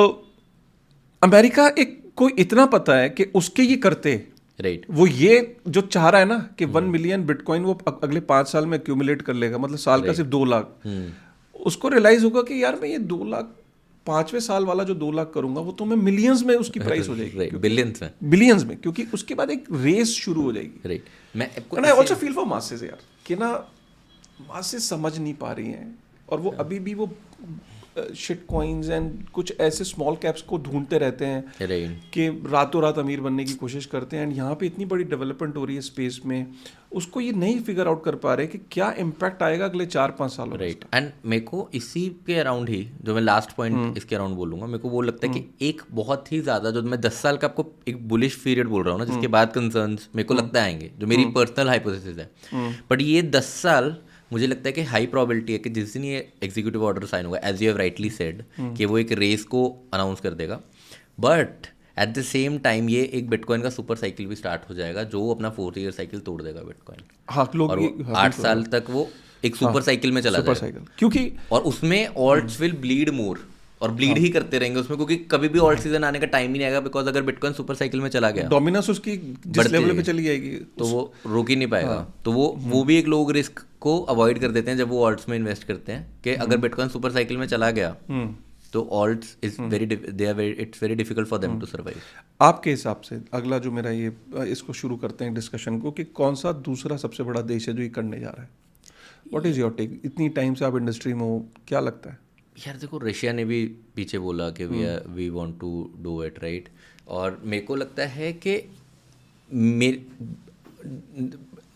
America को इतना पता है कि उसके ये करते, राइट, वो ये जो चाह रहा है ना कि 1 मिलियन बिटकॉइन वो अगले 5 साल में एक्यूमुलेट कर लेगा, मतलब साल का सिर्फ 2 लाख। उसको रियलाइज होगा कि यार मैं ये 2 लाख 5वें साल वाला जो 2 लाख करूंगा वो तो मैं मिलियंस में उसकी प्राइस हो जाएगी, बिलियंस में, क्योंकि उसके बाद एक रेस शुरू हो जाएगी। राइट, मैं I also feel for masses यार, कि ना मासेस समझ नहीं पा रही हैं, और वो अभी भी वो शिट कॉइन्स एंड कुछ ऐसे स्मॉल कैप्स को ढूंढते रहते हैं कि रातों रात अमीर बनने की कोशिश करते हैं। एंड यहाँ पे इतनी बड़ी डेवलपमेंट हो रही है स्पेस में, उसको ये नहीं फिगर आउट कर पा रहे कि क्या इम्पैक्ट आएगा अगले 4-5 सालों में। राइट, एंड मेरे को इसी के अराउंड ही, जो मैं लास्ट पॉइंट इसके अराउंड बोलूँगा, मेरे को वो लगता है कि एक बहुत ही ज़्यादा, जो मैं 10 साल का आपको एक बुलिश पीरियड बोल रहा हूँ ना, जिसके बाद कंसर्न्स मेरे को लगता है आएंगे, जो मेरी पर्सनल हाइपोथेसिस है, बट ये 10 साल मुझे लगता है कि हाई प्रोबेबिलिटी है कि जिस दिन ये एग्जीक्यूटिव ऑर्डर साइन होगा, as you have rightly said, कि वो एक रेस को अनाउंस कर देगा, but at the same time ये एक बिटकॉइन का सुपर साइकिल भी स्टार्ट हो जाएगा, जो अपना 4 ईयर साइकिल तोड़ देगा बिटकॉइन। हाँ, लोग और 8 साल तक वो एक सुपर साइकिल में चला जाएगा, क्योंकि और उसमें ऑल्ट्स विल ब्लीड मोर, और ब्लीड ही करते रहेंगे उसमें, क्योंकि कभी भी ऑल्ट सीजन आने का टाइम ही नहीं आएगा, बिकॉज अगर बिटकॉइन सुपर साइकिल में चला गया, डोमिनेंस उसकी जिस लेवल पे चली जाएगी, तो वो रोक ही नहीं पाएगा। तो वो भी एक लोग रिस्क को अवॉइड कर देते हैं जब वो ऑल्ट्स में इन्वेस्ट करते हैं, कि अगर बिटकॉइन सुपर साइकिल में चला गया तो alts is it's very difficult for them to survive. आपके हिसाब से अगला जो मेरा ये, इसको शुरू करते हैं डिस्कशन को, कि कौन सा दूसरा सबसे बड़ा देश है जो ये करने जा रहा है? What is your take? इतनी टाइम से आप इंडस्ट्री में हो, क्या लगता है? यार देखो, रशिया ने भी पीछे बोला कि we want to do it, right, और मेरे को लगता है कि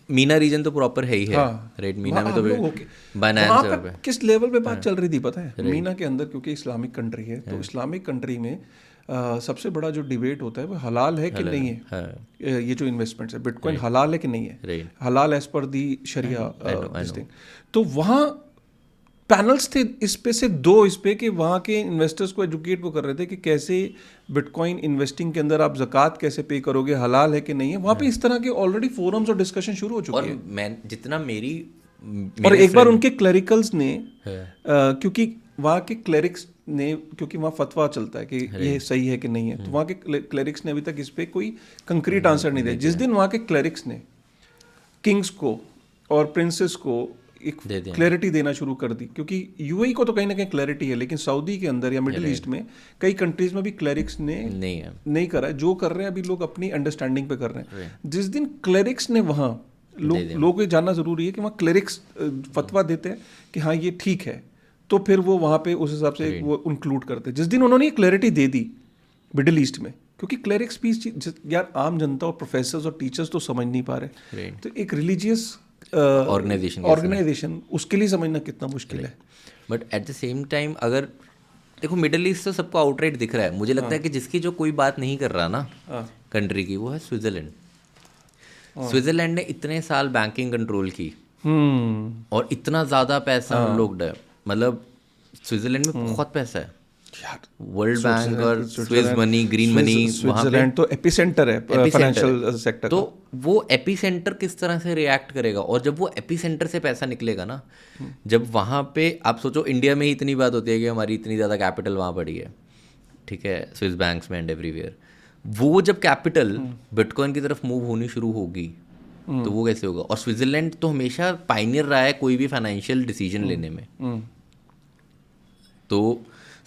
मीना रीजन तो प्रॉपर है ही है, राइट, मीना में तो बाइनेंस पे किस लेवल पे बात चल रही थी पता है? मीना के अंदर, क्योंकि इस्लामिक कंट्री है, तो इस्लामिक कंट्री में सबसे बड़ा जो डिबेट होता है वो हलाल है कि नहीं है। ये जो इन्वेस्टमेंट्स है, बिटकॉइन हलाल है कि नहीं है, हलाल as per the Shariah this thing. तो वहाँ पैनल्स थे इस पे, सिर्फ 2 इस पे, कि वहाँ के इन्वेस्टर्स को एजुकेट वो कर रहे थे कि कैसे बिटकॉइन इन्वेस्टिंग के अंदर आप ज़कात कैसे पे करोगे, हलाल है कि नहीं है। वहाँ पे इस तरह के ऑलरेडी फोरम्स और डिस्कशन शुरू हो चुके हैं। और मैं जितना और एक बार उनके क्लरिकल्स ने, क्योंकि वहाँ के क्लरिक्स ने, क्योंकि वहाँ फतवा चलता है कि ये सही है कि नहीं है, तो वहाँ के क्लरिक्स ने अभी तक इस पे कोई कंक्रीट आंसर नहीं दिया। जिस दिन वहाँ के क्लरिक्स ने किंग्स को और प्रिंसेस को एक क्लैरिटी देना शुरू कर दी, क्योंकि यूएई को तो कहीं ना कहीं क्लैरिटी है, लेकिन सऊदी के अंदर या मिडिल ईस्ट में कई कंट्रीज में भी क्लरिक्स ने नहीं करा है। जो कर रहे हैं अभी लोग अपनी अंडरस्टैंडिंग पे कर रहे हैं। जिस दिन क्लरिक्स ने, वहाँ लोगों को जानना जरूरी है कि वहाँ क्लरिक्स फतवा देते हैं कि हाँ ये ठीक है, तो फिर वो वहाँ पे उस हिसाब से वो इंक्लूड करते हैं। जिस दिन उन्होंने ये क्लैरिटी दे दी मिडिल ईस्ट में, क्योंकि क्लरिक्स भी यार आम जनता और प्रोफेसर्स और टीचर्स तो समझ नहीं पा रहे, तो एक रिलीजियस ऑर्गेनाइजेशन उसके लिए समझना कितना मुश्किल है। But at the same time अगर देखो, मिडिल ईस्ट तो सबको आउटराइट दिख रहा है। मुझे लगता है कि जिसकी जो कोई बात नहीं कर रहा ना कंट्री की, वो है स्विट्जरलैंड। स्विट्जरलैंड ने इतने साल बैंकिंग कंट्रोल की, और इतना ज़्यादा पैसा अनलॉक्ड है, मतलब स्विट्जरलैंड में बहुत पैसा है। वर्ल्ड बैंक और Swiss money, green money, Switzerland तो एपिसेंटर है फाइनेंशियल सेक्टर। तो वो एपिसेंटर किस तरह से रिएक्ट करेगा, और जब वो एपिसेंटर से पैसा निकलेगा ना, जब वहाँ पे आप सोचो, इंडिया में ही इतनी बात होती है कि हमारी इतनी ज़्यादा कैपिटल वहाँ पड़ी है, ठीक है, स्विस बैंक्स में एंड एवरीवेयर, वो जब कैपिटल बिटकॉइन की तरफ मूव होनी शुरू होगी, तो वो कैसे होगा? और स्विट्जरलैंड तो हमेशा पायनियर रहा है कोई भी फाइनेंशियल डिसीजन लेने में, तो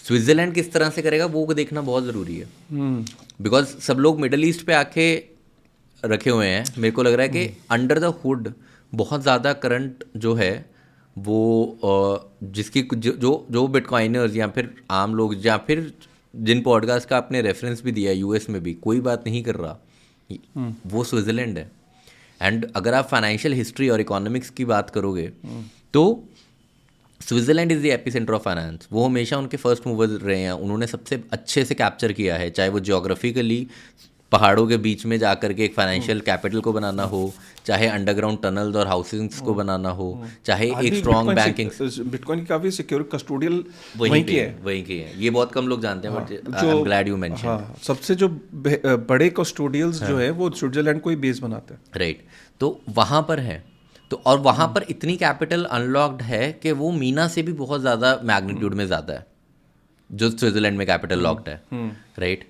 स्विट्जरलैंड किस तरह से करेगा वो देखना बहुत ज़रूरी है। बिकॉज सब लोग मिडल ईस्ट पे आके रखे हुए हैं। मेरे को लग रहा है कि अंडर द हुड बहुत ज़्यादा करंट जो है वो जिसकी जो बिटकॉइनर्स या फिर आम लोग, या फिर जिन पॉडकास्ट का आपने रेफरेंस भी दिया, यूएस में भी कोई बात नहीं कर रहा, वो स्विट्जरलैंड है। एंड अगर आप फाइनेंशियल हिस्ट्री और इकोनॉमिक्स की बात करोगे तो Switzerland is the epicentre of finance. वो हमेशा उनके फर्स्ट मूवर रहे हैं, उन्होंने सबसे अच्छे से कैप्चर किया है, चाहे वो जियोग्राफिकली पहाड़ों के बीच में जा करके एक फाइनेंशियल कैपिटल को बनाना हो, चाहे अंडरग्राउंड टनल्स और हाउसिंग्स को बनाना हो, चाहे एक स्ट्रॉन्ग बैंकिंग। बिटकॉइन की काफी सिक्योर कस्टोडियल वहीं की है, ये बहुत कम लोग जानते हैं, but I am glad you mention. हाँ, सबसे जो बड़े कस्टोडियल्स जो है वो स्विट्जरलैंड को ही बेस बनाते हैं। राइट, तो वहाँ पर है, तो और वहाँ पर इतनी कैपिटल अनलॉक्ड है कि वो मीना से भी बहुत ज़्यादा मैग्नीट्यूड में ज़्यादा है जो स्विट्जरलैंड में कैपिटल लॉक्ड है। राइट,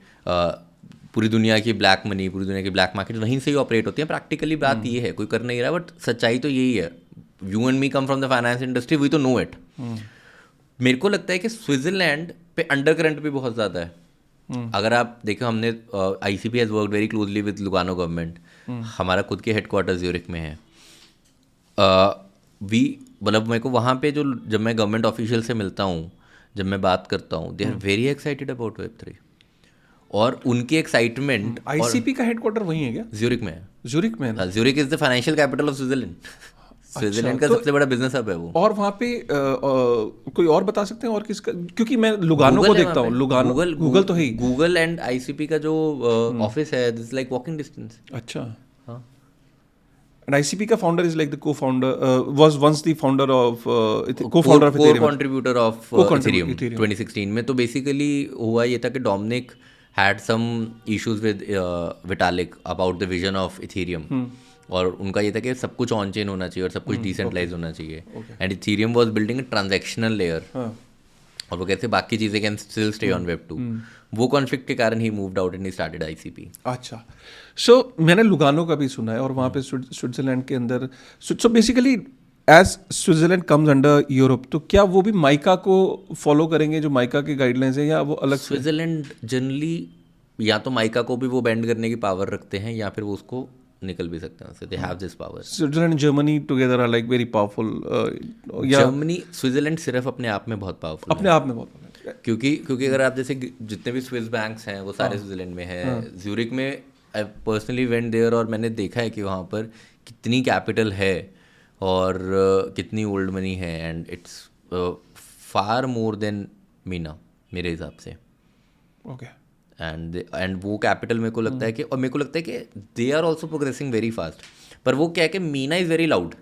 पूरी दुनिया की ब्लैक मनी, पूरी दुनिया की ब्लैक मार्केट वहीं से ही ऑपरेट होती है। प्रैक्टिकली बात ये है, कोई कर नहीं रहा, बट सच्चाई तो यही है। You and me come from the finance industry, we तो नो इट। मेरे को लगता है कि स्विट्जरलैंड पे अंडर करंट भी बहुत ज़्यादा है। अगर आप देखो, हमने ICP has worked very closely with Lugano government. हमारा खुद के हेडक्वार्टर ज्यूरिख में है। मतलब मेरे को वहाँ पे जो जब मैं गवर्नमेंट ऑफिशियल से मिलता हूँ, जब मैं बात करता हूँ, they are very excited about Web3। और उनकी एक्साइटमेंट, ICP का हेडक्वार्टर वहीं है क्या? ज्यूरिख में है। ज्यूरिख में? Zurich is the financial capital of Switzerland. Switzerland का सबसे बड़ा बिजनेस हब है वो। और वहाँ पे कोई और बता सकते हैं और किसका? क्योंकि मैं लुगानो को देखता हूँ। लुगानो, गूगल तो है ही। गूगल एंड ICP का जो ऑफिस है, दिस लाइक वॉकिंग डिस्टेंस। अच्छा, हाँ। And ICP का founder is like the co-founder, was once the founder of co-founder of Ethereum, co-contributor of Ethereum 2016 में। तो बेसिकली हुआ ये था कि Dominic had some issues with Vitalik about the vision of Ethereum। और उनका ये था कि सब कुछ ऑन चेन होना चाहिए और सब कुछ डिसेंट्रलाइज होना चाहिए। And Ethereum was building a transactional layer। और वो कहते बाकी चीज़ें can still stay on Web2। वो कॉन्फ्लिक्ट के कारण ही moved out and he started ICP। अच्छा, सो मैंने लुगानो का भी सुना है, और वहाँ पे स्विट्जरलैंड के अंदर, so basically as Switzerland comes under Europe, तो क्या वो भी माइका को फॉलो करेंगे, जो माइका की गाइडलाइंस है, या वो अलग? स्विट्जरलैंड जनरली या तो माइका को भी वो बेंड करने की पावर रखते हैं, या फिर वो उसको निकल भी सकते हैं। They have this power. Switzerland and Germany together are like very powerful. Germany, Switzerland सिर्फ अपने आप में बहुत पावरफुल, अपने आप में बहुत पावरफुल। क्योंकि अगर आप जैसे जितने भी स्विस बैंक्स हैं वो सारे स्विट्जरलैंड में है। ज्यूरिक में आई पर्सनली वेंट देयर, और मैंने देखा है कि वहाँ पर कितनी कैपिटल है और कितनी ओल्ड मनी है, and it's far more than Meena मेरे हिसाब से। ओके। एंड वो कैपिटल मेरे को लगता है कि, और मेरे को लगता है कि they are also progressing very fast. पर वो क्या है कि MENA is very loud.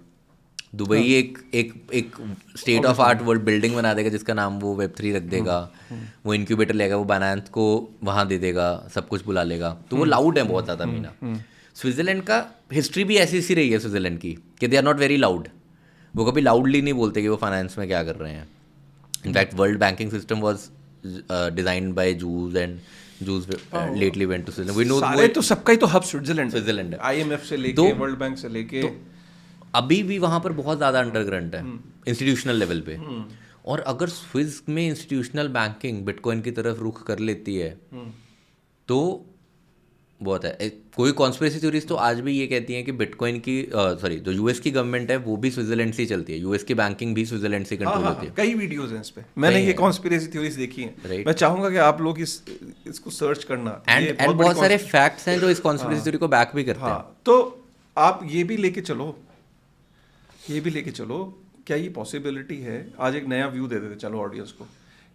Dubai एक state of art world building बना देगा जिसका नाम वो Web3 रख देगा। वो इंक्यूबेटर लेगा, वो बायनांस को वहाँ दे देगा, सब कुछ बुला लेगा। तो वो लाउड है बहुत ज़्यादा मीना। स्विट्जरलैंड का हिस्ट्री भी ऐसी सी रही है स्विट्जरलैंड की, कि they are not very loud. वो कभी लाउडली नहीं बोलते कि वो फाइनेंस में क्या कर रहे हैं। In fact world banking system was designed by Jews, and Jews lately went to Switzerland. We know सारे तो सबका ही तो हब स्विट्जरलैंड है। IMF से लेके वर्ल्ड बैंक से लेके अभी भी वहाँ पर बहुत ज़्यादा अंडरग्राउंड है इंस्टीट्यूशनल लेवल पे। और अगर स्विस में इंस्टीट्यूशनल बैंकिंग बिटकॉइन की तरफ रुख कर लेती है तो बहुत है। कोई कॉन्स्पिरेसी थ्योरीज तो आज भी ये कहती हैं कि बिटकॉइन की जो US की गवर्नमेंट है वो भी स्विट्जरलैंड से ही चलती है। US की बैंकिंग भी स्विट्जरलैंड से कंट्रोल होती है। कई वीडियोस हैं इस पे, मैंने ये कॉन्स्पिरेसी थ्योरीज देखी हैं। मैं चाहूंगा कि आप लोग इसको सर्च करना। एंड बहुत सारे फैक्ट्स हैं जो इस कॉन्स्पिरेसी थ्योरी को बैक भी करते हैं। तो आप ये भी लेके चलो, क्या ये पॉसिबिलिटी है, आज एक नया व्यू दे देते चलो ऑडियंस को,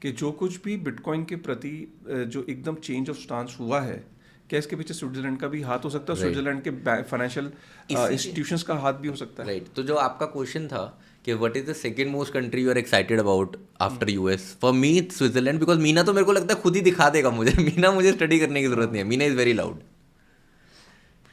कि जो कुछ भी बिटकॉइन के प्रति जो एकदम चेंज ऑफ स्टांस हुआ है, क्या इसके पीछे स्विट्जरलैंड का भी हाथ हो सकता है? स्विट्जरलैंड के फाइनेंशियल इंस्टीट्यूशंस का हाथ भी हो सकता है। राइट, तो जो आपका क्वेश्चन था कि what is the second most country you are excited about after US, for me it's Switzerland, because मीना तो मेरे को लगता है खुद ही दिखा देगा मुझे। मीना मुझे स्टडी करने की जरूरत नहीं है। Meena is very loud.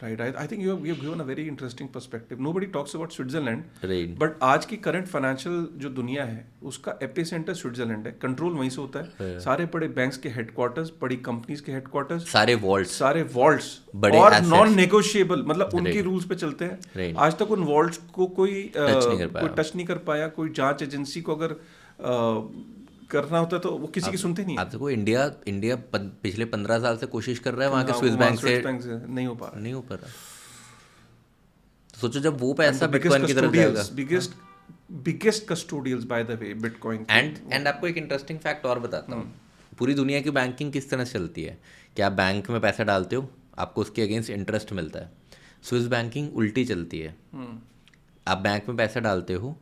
Right, I think you have given a very interesting perspective. Nobody talks about Switzerland, right? But आज की करंट फाइनेंशियल जो दुनिया है उसका एपिसेंटर स्विट्जरलैंड है। कंट्रोल वहीं से होता है। सारे बड़े बैंक्स के हेडक्वार्टर्स, बड़ी कंपनीज के हेडक्वार्टर्स, सारे वॉल्ट्स बड़े और नॉन नेगोशिएबल, मतलब उनकी रूल्स पे चलते हैं। आज तक उन वॉल्ट्स को कोई टच नहीं कर पाया। कोई जांच एजेंसी को अगर करना होता है तो वो किसी की सुनते नहीं है। आप देखो इंडिया पिछले 15 साल से कोशिश कर रहा है वहाँ के स्विस बैंक से नहीं हो पा रहा। तो सोचो जब वो पैसा बिटकॉइन की तरफ जाएगा। Biggest custodials by the way bitcoin. And आपको एक इंटरेस्टिंग फैक्ट और बताता हूँ। पूरी दुनिया की बैंकिंग किस तरह से चलती है कि आप बैंक में पैसा डालते हो, आपको उसके अगेंस्ट इंटरेस्ट मिलता है। स्विस बैंकिंग उल्टी चलती है। आप बैंक में पैसा डालते हो,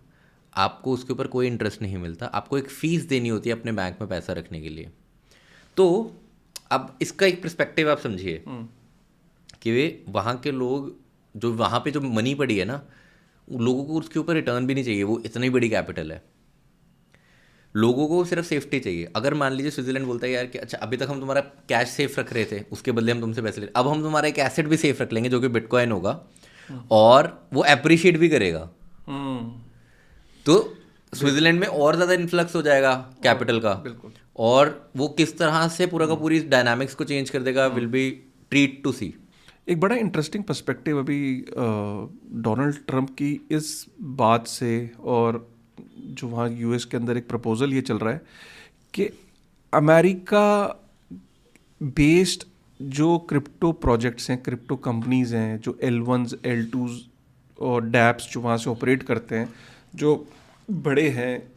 आपको उसके ऊपर कोई इंटरेस्ट नहीं मिलता, आपको एक फ़ीस देनी होती है अपने बैंक में पैसा रखने के लिए। तो अब इसका एक पर्सपेक्टिव आप समझिए कि वे वहाँ के लोग जो वहाँ पे जो मनी पड़ी है ना, लोगों को उसके ऊपर रिटर्न भी नहीं चाहिए, वो इतनी बड़ी कैपिटल है, लोगों को सिर्फ सेफ्टी चाहिए। अगर मान लीजिए स्विट्जरलैंड बोलता है यार कि अच्छा अभी तक हम तुम्हारा कैश सेफ रख रहे थे, उसके बदले हम तुमसे पैसे ले, अब हम तुम्हारा एक एसेट भी सेफ रख लेंगे जो कि बिटकॉइन होगा और वो एप्रिशिएट भी करेगा, तो स्विट्जरलैंड में और ज़्यादा इन्फ्लक्स हो जाएगा कैपिटल का, और वो किस तरह से पूरा का पूरी डायनामिक्स को चेंज कर देगा, विल बी ट्रीट टू सी। एक बड़ा इंटरेस्टिंग पर्सपेक्टिव अभी डोनाल्ड ट्रंप की इस बात से, और जो वहाँ यूएस के अंदर एक प्रपोजल ये चल रहा है कि अमेरिका बेस्ड जो क्रिप्टो प्रोजेक्ट्स हैं, क्रिप्टो कंपनीज हैं, जो L1s L2s और डैप्स जो वहाँ से ऑपरेट करते हैं, जो बड़े हैं,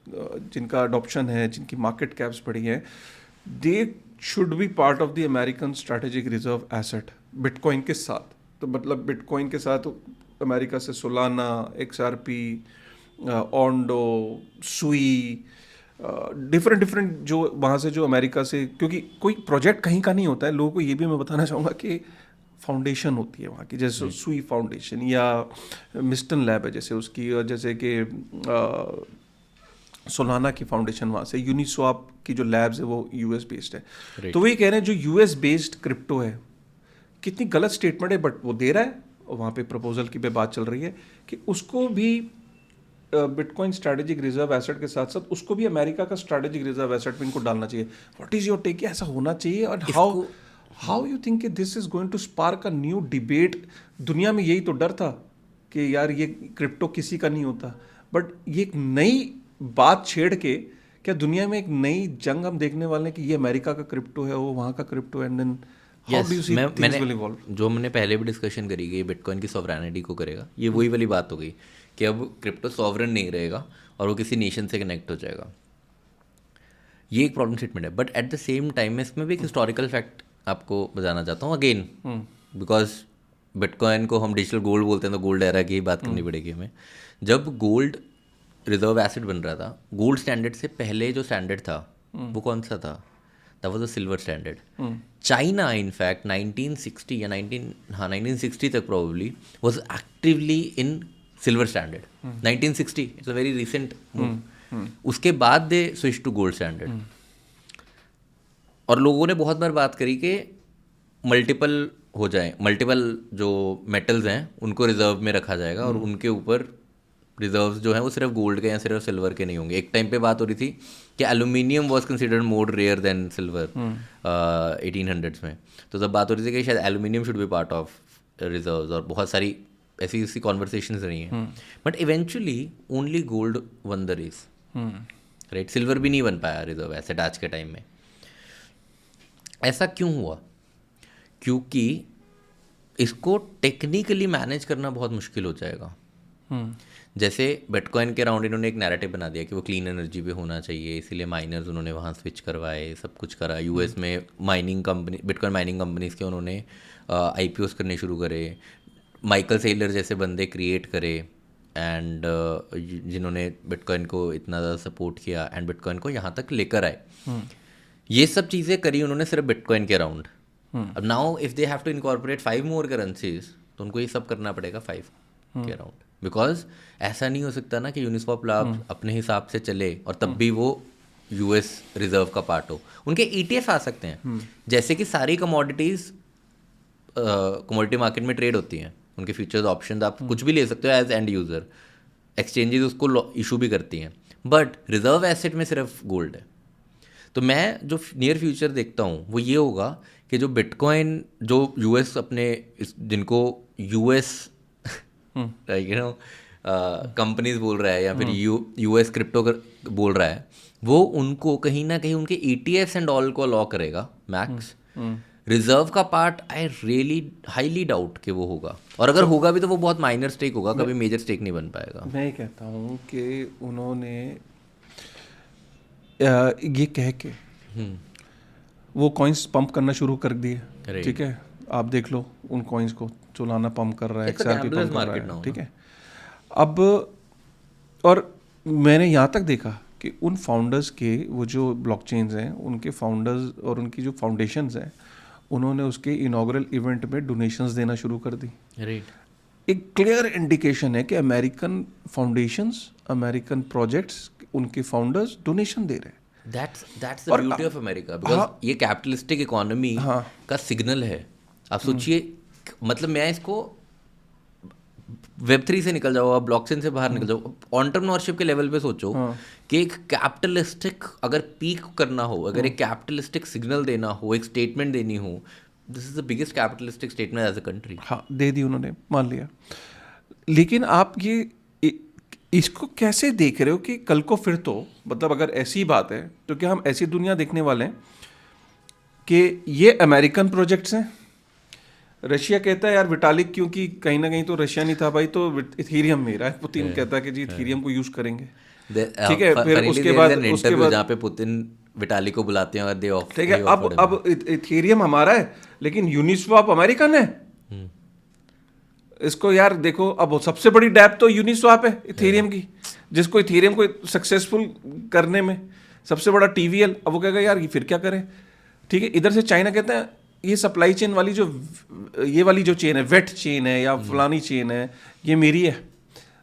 जिनका अडॉप्शन है, जिनकी मार्केट कैप्स बड़ी हैं, they should be part of the American strategic reserve asset bitcoin के साथ। तो मतलब बिटकॉइन के साथ अमेरिका से सोलाना, XRP, ऑन्डो, सुई, डिफरेंट जो वहाँ से जो अमेरिका से, क्योंकि कोई प्रोजेक्ट कहीं का नहीं होता है, लोगों को ये भी मैं बताना चाहूँगा कि फाउंडेशन होती है वहाँ की, जैसे सुई फाउंडेशन या मिस्टन लैब है जैसे उसकी, और जैसे कि सोलाना की फाउंडेशन वहाँ से, यूनिस्वाप की जो लैब्स है वो US बेस्ड है। तो वही कह रहे हैं जो US बेस्ड क्रिप्टो है, कितनी गलत स्टेटमेंट है बट वो दे रहा है, और वहाँ पे प्रपोजल की भी बात चल रही है कि उसको भी बिटकॉइन स्ट्रैटेजिक रिजर्व एसेट के साथ साथ उसको भी अमेरिका का स्ट्रैटेजिक रिजर्व एसेट में इनको डालना चाहिए। व्हाट इज योर टेक, ऐसा होना चाहिए? और how you think this is going to spark a new debate? दुनिया में यही तो डर था कि यार ये क्रिप्टो किसी का नहीं होता, बट ये एक नई बात छेड़ के क्या दुनिया में एक नई जंग हम देखने वाले हैं कि ये अमेरिका का क्रिप्टो है, वो वहाँ का क्रिप्टो है, and then how do you see things will evolve? जो हमने पहले भी डिस्कशन करी कि बिटकॉइन की सॉवरेनिटी को करेगा, ये वही वाली बात हो गई कि अब क्रिप्टो सॉवरन नहीं रहेगा और वो किसी नेशन से कनेक्ट हो जाएगा। ये एक प्रॉब्लम स्टेटमेंट है, but at the same time मैं इसमें भी एक हिस्टोरिकल फैक्ट आपको बताना चाहता हूँ अगेन, बिकॉज बिटकॉइन को हम डिजिटल गोल्ड बोलते हैं, तो गोल्ड एरा की ही बात करनी पड़ेगी हमें। जब गोल्ड रिजर्व एसिड बन रहा था, गोल्ड स्टैंडर्ड से पहले जो स्टैंडर्ड था वो कौन सा था? That was the silver standard. China in fact 1960 या 1960 तक probably was actively in silver standard. 1960, it's a very recent move. उसके बाद they switch to gold standard. और लोगों ने बहुत बार बात करी कि मल्टीपल हो जाए, मल्टीपल जो मेटल्स हैं उनको रिजर्व में रखा जाएगा और उनके ऊपर रिजर्व्स जो हैं वो सिर्फ गोल्ड के या सिर्फ सिल्वर के नहीं होंगे। एक टाइम पे बात हो रही थी कि aluminium was considered more rare than silver 1800s में, तो तब बात हो रही थी कि शायद aluminium should be part of reserves, और बहुत सारी ऐसी कॉन्वर्सेशंस रही हैं। But eventually only gold won the race, right? Silver भी नहीं बन पाया रिजर्व एसेट आज के टाइम में। ऐसा क्यों हुआ? क्योंकि इसको टेक्निकली मैनेज करना बहुत मुश्किल हो जाएगा। जैसे बिटकॉइन के अराउंड इन्होंने एक नैरेटिव बना दिया कि वो क्लीन एनर्जी पे होना चाहिए, इसीलिए माइनर्स उन्होंने वहाँ स्विच करवाए, सब कुछ करा। यूएस में mining company, bitcoin mining companies के उन्होंने IPOs करने शुरू करे, माइकल सेलर जैसे बंदे क्रिएट करे, एंड जिन्होंने बिटकॉइन को इतना ज़्यादा सपोर्ट किया एंड बिटकॉइन को यहाँ तक लेकर आए। ये सब चीज़ें करी उन्होंने सिर्फ बिटकॉइन के अराउंड। अब now if they have to incorporate 5 more currencies, तो उनको ये सब करना पड़ेगा 5 के अराउंड, बिकॉज ऐसा नहीं हो सकता ना कि यूनिस्वॉप लैब अपने हिसाब से चले और तब भी वो US रिजर्व का पार्ट हो। उनके ETF आ सकते हैं, जैसे कि सारी कमोडिटीज़ कमोडिटी मार्केट में ट्रेड होती हैं, उनके फ्यूचर्स ऑप्शन आप कुछ भी ले सकते हो एज एंड यूज़र, एक्सचेंजेस उसको इशू भी करती हैं, बट रिजर्व एसेट में सिर्फ गोल्ड है। तो मैं जो नियर फ्यूचर देखता हूँ वो ये होगा कि जो बिटकॉइन जो US अपने जिनको US कंपनीज बोल रहा है या फिर US क्रिप्टो बोल रहा है, वो उनको कहीं ना कहीं उनके ETFs एंड ऑल को अलाउ करेगा मैक्स। रिजर्व का part I really highly doubt कि वो होगा, और अगर होगा भी तो वो बहुत माइनर स्टेक होगा, कभी मेजर स्टेक नहीं बन पाएगा। मैं ये कहता हूँ कि उन्होंने ये कह के वो कॉइन्स पंप करना शुरू कर दिए, ठीक है? आप देख लो उन कॉइन्स को, सोलाना पंप कर रहा है, XRP पंप कर रहा है, ठीक है? अब और मैंने यहाँ तक देखा कि उन फाउंडर्स के वो जो ब्लॉकचेन्स हैं, उनके फाउंडर्स और उनकी जो फाउंडेशंस हैं, उन्होंने उसके इनॉग्रल इवेंट में डोनेशंस देना शुरू कर दी। राइट, एक क्लियर इंडिकेशन है कि अमेरिकन फाउंडेशंस, अमेरिकन प्रोजेक्ट्स, उनके फाउंडर्स डोनेशन दे रहे हैं। That's the beauty of America, because ये कैपिटलिस्टिक इकोनॉमी का सिग्नल है। आप सोचिए, मतलब मैं इसको Web3 से निकल जाओ, आप ब्लॉकचेन से बाहर निकल जाओ, एंटरप्रेन्योरशिप के लेवल पे सोचो कि एक कैपिटलिस्टिक अगर पीक करना हो, अगर एक कैपिटलिस्टिक सिग्नल देना हो, एक स्टेटमेंट देनी हो, this is the biggest capitalistic statement as a country. हाँ, दे दी उन्होंने, मान लिया। लेकिन आप ये इसको कैसे देख रहे हो कि कल को फिर तो, मतलब अगर ऐसी बात है तो क्या हम ऐसी दुनिया देखने वाले हैं कि ये अमेरिकन प्रोजेक्ट्स हैं, रशिया कहता है यार विटालिक, क्योंकि कहीं ना कहीं तो रशिया नहीं था भाई, तो इथेरियम मेरा है, पुतिन कहता है कि जी इथेरियम को यूज करेंगे, ठीक है। फिर उसके बाद जहाँ पे पुतिन विटालिक को बुलाते हैं और दे ऑफ, ठीक है, अब इथेरियम हमारा है लेकिन यूनिस्वैप अमेरिकन है। इसको यार देखो, अब सबसे बड़ी डैप तो यूनिस्वैप है इथेरियम की, जिसको इथेरियम को सक्सेसफुल करने में सबसे बड़ा TVL। अब वो कहेगा यार ये फिर क्या करें, ठीक है। इधर से चाइना कहता है ये सप्लाई चेन वाली ये वाली जो चेन है, वेट चेन है या फलानी चेन है, ये मेरी है।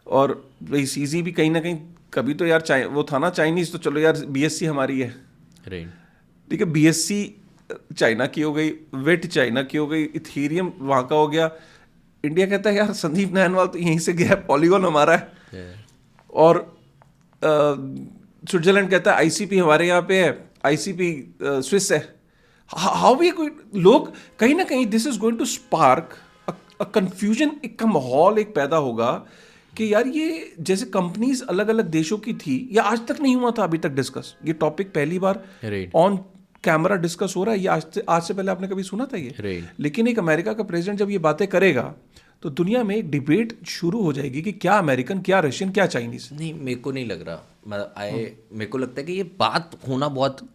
और भाई CZ भी कहीं ना कहीं कभी तो यार वो था ना चाइनीज, तो चलो यार BSC हमारी है, ठीक है। BSC चाइना की हो गई, वेट चाइना की हो गई, इथेरियम वहाँ का हो गया। इंडिया कहता है यार संदीप नारायणवाल तो यहीं से गया, पॉलीगॉन हमारा है। और स्विट्जरलैंड कहता है ICP हमारे यहाँ पे है, ICP स्विस है। हाउ वी लोग कहीं ना कहीं this is going to spark a confusion, एक का माहौल एक पैदा होगा कि यार ये जैसे कंपनीज अलग अलग देशों की थी, या आज तक नहीं हुआ था अभी तक डिस्कस, ये टॉपिक पहली बार ऑन कैमरा डिस्कस हो रहा है। ये आज से पहले आपने कभी सुना था ये? लेकिन एक अमेरिका का प्रेसिडेंट जब ये बातें करेगा तो दुनिया में एक डिबेट शुरू हो जाएगी कि क्या अमेरिकन, क्या रशियन, क्या चाइनीज। नहीं, मेरे को नहीं लग रहा, मेरे को लगता है कि ये बात होना बहुत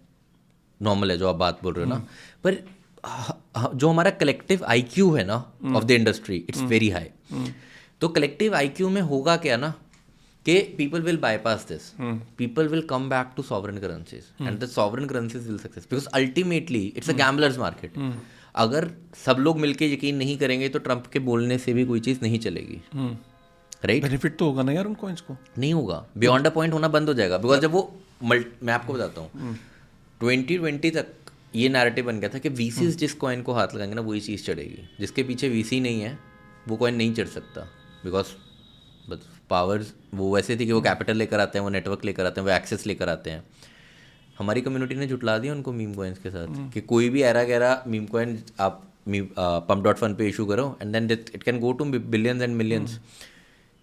नॉर्मल है जो आप बात बोल रहे हो ना, पर जो हमारा कलेक्टिव IQ है ना of the industry, it's very high. तो कलेक्टिव IQ में होगा क्या ना कि people will bypass this, people will come back to sovereign currencies and the sovereign currencies will success, because ultimately it's a gamblers market. अगर सब लोग मिलके यकीन नहीं करेंगे तो ट्रंप के बोलने से भी कोई चीज़ नहीं चलेगी, राइट? बेनिफिट तो होगा ना यार उनको, इसको नहीं होगा, बियॉन्ड अ पॉइंट होना बंद हो जाएगा। बिकॉज जब वो मैं आपको बताता हूँ 2020 तक ये नैरेटिव बन गया था कि VCs जिस कॉइन को हाथ लगाएंगे ना वही चीज़ चढ़ेगी, जिसके पीछे VC नहीं है वो कॉइन नहीं चढ़ सकता। बिकॉज पावर्स वो वैसे थी कि वो कैपिटल लेकर आते हैं, वो नेटवर्क लेकर आते हैं, वो एक्सेस लेकर आते हैं। हमारी कम्युनिटी ने जुटला दिया उनको मीम कॉइन्स के साथ कि कोई भी ऐरा गैरा मीम कॉइन आप pump.fund पे इशू करो and then it can go to billions and millions.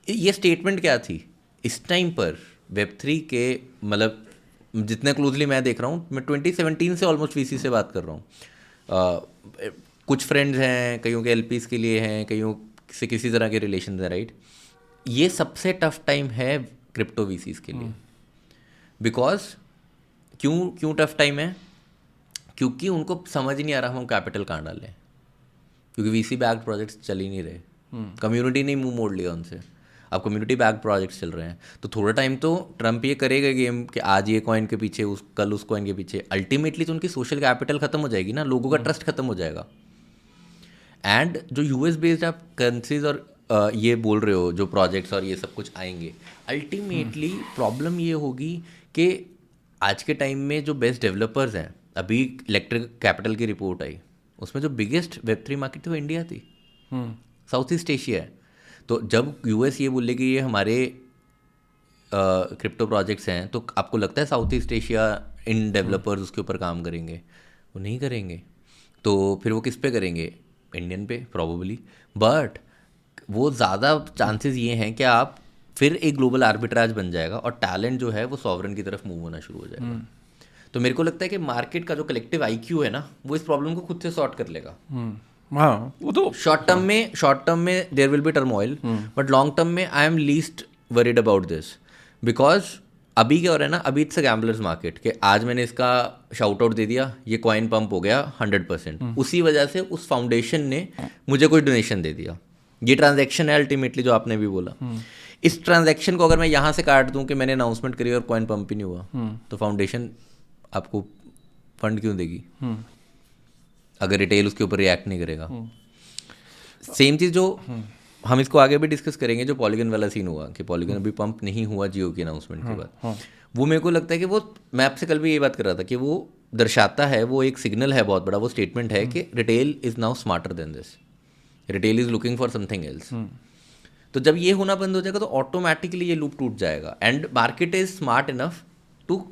ये स्टेटमेंट क्या थी इस टाइम पर Web3 के, मतलब जितने क्लोजली मैं देख रहा हूँ, मैं 2017 से ऑलमोस्ट VC से बात कर रहा हूँ। कुछ फ्रेंड्स हैं, कईयों के LPs के लिए हैं, कईयों से किसी तरह के रिलेशन है, राइट? ये सबसे टफ टाइम है क्रिप्टो VCs के लिए। बिकॉज क्यों टफ टाइम है? क्योंकि उनको समझ ही नहीं आ रहा हम कैपिटल कहाँ डालें, क्योंकि VC बैक्ड प्रोजेक्ट्स चल ही नहीं रहे, कम्युनिटी ने मुंह मोड़ लिया उनसे। अब कम्युनिटी बैक्ड प्रोजेक्ट्स चल रहे हैं, तो थोड़ा टाइम तो ट्रंप ये करेगा गेम कि आज ये कॉइन के पीछे, कल उस कॉइन के पीछे। अल्टीमेटली तो उनकी सोशल कैपिटल खत्म हो जाएगी ना, लोगों का ट्रस्ट खत्म हो जाएगा। एंड जो US बेस्ड आप करेंसीज और ये बोल रहे हो जो प्रोजेक्ट्स और ये सब कुछ आएंगे, अल्टीमेटली प्रॉब्लम ये होगी कि आज के टाइम में जो बेस्ट डेवलपर्स हैं, अभी इलेक्ट्रिक कैपिटल की रिपोर्ट आई, उसमें जो बिगेस्ट Web3 मार्केट थी वो इंडिया थी, साउथ ईस्ट एशिया है। तो जब US ये बोले कि ये हमारे क्रिप्टो प्रोजेक्ट्स हैं, तो आपको लगता है साउथ ईस्ट एशिया इन डेवलपर्स उसके ऊपर काम करेंगे? वो नहीं करेंगे। तो फिर वो किस पे करेंगे? इंडियन पे प्रॉबेबली। बट वो ज़्यादा चांसेस ये हैं कि आप फिर एक ग्लोबल आर्बिट्राज बन जाएगा और टैलेंट जो है वो सॉवरेन की तरफ मूव होना शुरू हो जाएगा। तो मेरे को लगता है कि मार्केट का जो कलेक्टिव IQ है ना, वो इस प्रॉब्लम को खुद से सॉर्ट कर लेगा। हाँ, वो तो शॉर्ट टर्म में there will be turmoil, but long term में I am least worried about this. Because अभी क्या हो रहा है ना, अभी इट्स अ गैम्बलर्स मार्केट कि आज मैंने इसका शाउट आउट दे दिया, ये कॉइन पंप हो गया 100%, उसी वजह से उस फाउंडेशन ने मुझे कोई डोनेशन दे दिया। ये ट्रांजैक्शन है अल्टीमेटली जो आपने भी बोला। इस ट्रांजैक्शन को अगर मैं यहाँ से काट दूँ कि मैंने अनाउंसमेंट करी और कॉइन पंप ही नहीं हुआ, तो फाउंडेशन आपको फंड क्यों देगी? अगर रिटेल उसके ऊपर रिएक्ट नहीं करेगा। सेम चीज़ जो हम इसको आगे भी डिस्कस करेंगे, जो पॉलीगन वाला सीन हुआ कि पॉलीगन अभी पंप नहीं हुआ जियो की अनाउंसमेंट के बाद, वो मेरे को लगता है कि वो, मैं आपसे कल भी ये बात कर रहा था कि वो दर्शाता है, वो एक सिग्नल है बहुत बड़ा, वो स्टेटमेंट है कि retail is now smarter than this, retail is looking for something else. तो जब ये होना बंद हो जाएगा तो ऑटोमेटिकली ये लूप टूट जाएगा, and market is smart enough to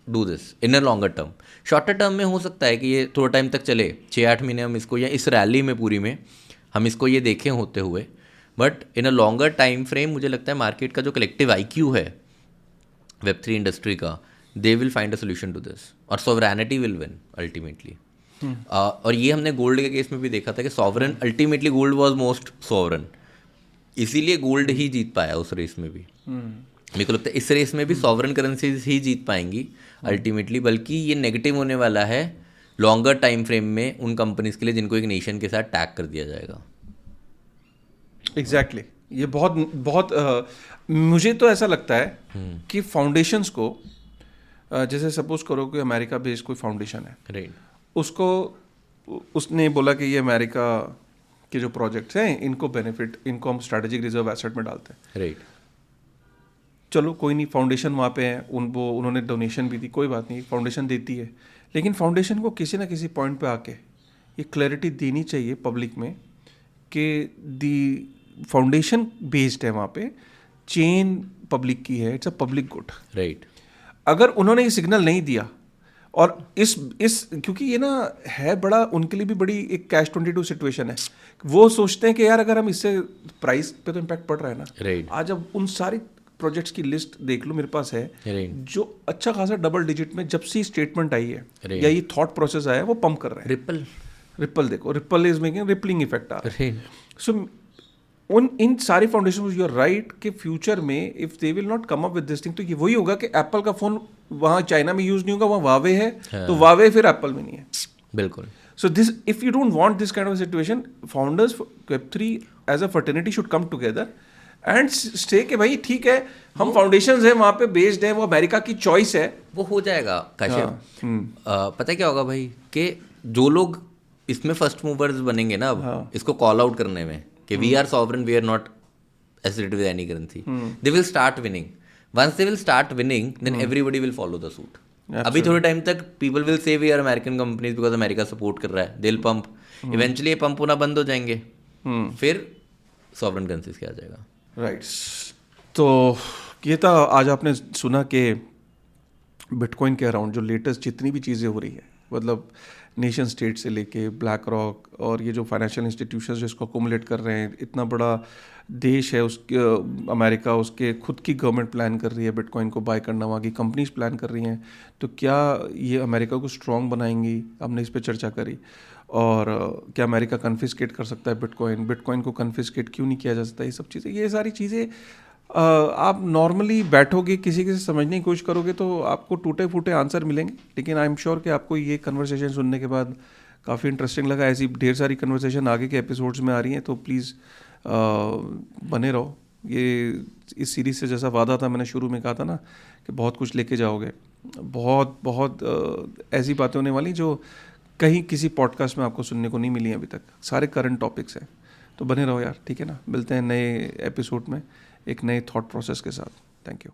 do this in a longer term. Shorter term में हो सकता है कि ये थोड़ा टाइम तक चले, 6-8 महीने हम इसको, या इस रैली में पूरी में हम इसको ये देखें होते हुए, but in a longer time frame मुझे लगता है मार्केट का जो कलेक्टिव IQ है Web3 इंडस्ट्री का, they will find a solution to this, और सॉवरेनिटी विल विन अल्टीमेटली। और ये हमने गोल्ड के केस में भी देखा था कि sovereign, ultimately gold was most sovereign, इसीलिए गोल्ड ही जीत पाया उस रेस में भी। मेरे को लगता है इस रेस में भी सॉवरन करेंसीज ही जीत पाएंगी अल्टीमेटली, बल्कि ये नेगेटिव होने वाला है लॉन्गर टाइम फ्रेम में उन कंपनीज के लिए जिनको एक नेशन के साथ टैग कर दिया जाएगा। एग्जैक्टली ये बहुत बहुत मुझे तो ऐसा लगता है कि फाउंडेशंस को, जैसे सपोज करो कि अमेरिका बेस्ड कोई फाउंडेशन है, राइट, उसको, उसने बोला कि ये अमेरिका के जो प्रोजेक्ट्स हैं इनको बेनिफिट, इनको हम स्ट्रेटेजिक रिजर्व एसेट में डालते हैं, राइट, चलो कोई नहीं, फाउंडेशन वहाँ पे है, उन्होंने डोनेशन भी दी, कोई बात नहीं, फाउंडेशन देती है, लेकिन फाउंडेशन को किसी ना किसी पॉइंट पे आके ये क्लैरिटी देनी चाहिए पब्लिक में कि दी फाउंडेशन बेस्ड है वहाँ पे, चेन पब्लिक की है, it's a public good, right. अगर उन्होंने ये सिग्नल नहीं दिया, और इस क्योंकि ये ना है बड़ा, उनके लिए भी बड़ी एक कैच-22 सिचुएशन है, वो सोचते हैं कि यार अगर हम इससे प्राइस पे तो इम्पैक्ट पड़ रहा है ना, राइट, आज अब उन सारी प्रोजेक्ट्स की लिस्ट देख लो मेरे पास है, राइट, जो अच्छा खासा डबल डिजिट में जब से स्टेटमेंट आई है राइट, या ये थॉट प्रोसेस आया है, वो पंप कर रहे हैं। रिपल देखो, Ripple is making rippling effect आ रहा है। सो इन सारी फाउंडेशन यू आर राइट कि फ्यूचर में if they will not come up with this thing, तो ये वही होगा कि एप्पल का फोन वहाँ चाइना में यूज नहीं होगा, वहाँ वावे है, तो वावे फिर एप्पल में नहीं है। बिल्कुल। So this, if you don't want this kind of situation, founders Web3 as a fraternity should come together and stay कि भाई ठीक है, हम फाउंडेशंस हैं वहाँ पे बेस्ड हैं, वो अमेरिका की चॉइस है, वो हो जाएगा काशिफ। पता है क्या होगा भाई, कि जो लोग इसमें फर्स्ट मूवर्स बनेंगे ना अब इसको कॉल आउट करने में कि we are sovereign, we are not associated with any currency, they will start winning. Once they will start winning, then everybody will follow the suit. अभी थोड़े टाइम तक people will say we are American companies because America support कर रहा है, they will pump, eventually ये pump होना बंद हो जाएंगे, फिर सॉवरन करेंसीज क्या आ जाएगा। राइट। तो ये था आज आपने सुना कि बिटकॉइन के अराउंड जो लेटेस्ट जितनी भी चीज़ें हो रही है, मतलब नेशन स्टेट से लेके ब्लैक रॉक और ये जो फाइनेंशियल इंस्टीट्यूशंस जिसको अकोमुलेट कर रहे हैं, इतना बड़ा देश है उसके अमेरिका, उसके खुद की गवर्नमेंट प्लान कर रही है बिटकॉइन को बाय करना, वहाँ की कंपनीज प्लान कर रही हैं, तो क्या ये अमेरिका को स्ट्रॉन्ग बनाएंगी, हमने इस पर चर्चा करी। और क्या अमेरिका कन्फिस्केट कर सकता है बिटकॉइन को कन्फिस्केट क्यों नहीं किया जा सकता, ये सब चीज़ें, ये सारी चीज़ें आप नॉर्मली बैठोगे किसी से समझने की कोशिश करोगे तो आपको टूटे फूटे आंसर मिलेंगे, लेकिन आई एम श्योर कि आपको ये कन्वर्सेशन सुनने के बाद काफ़ी इंटरेस्टिंग लगा। ऐसी ढेर सारी कन्वर्सेशन आगे के एपिसोड्स में आ रही हैं, तो प्लीज़ बने रहो। ये इस सीरीज़ से जैसा वादा था, मैंने शुरू में कहा था ना कि बहुत कुछ लेके जाओगे, बहुत बहुत ऐसी बातें होने वाली जो कहीं किसी पॉडकास्ट में आपको सुनने को नहीं मिली अभी तक, सारे करंट टॉपिक्स हैं। तो बने रहो यार, ठीक है ना, मिलते हैं नए एपिसोड में एक नए थॉट प्रोसेस के साथ। Thank you.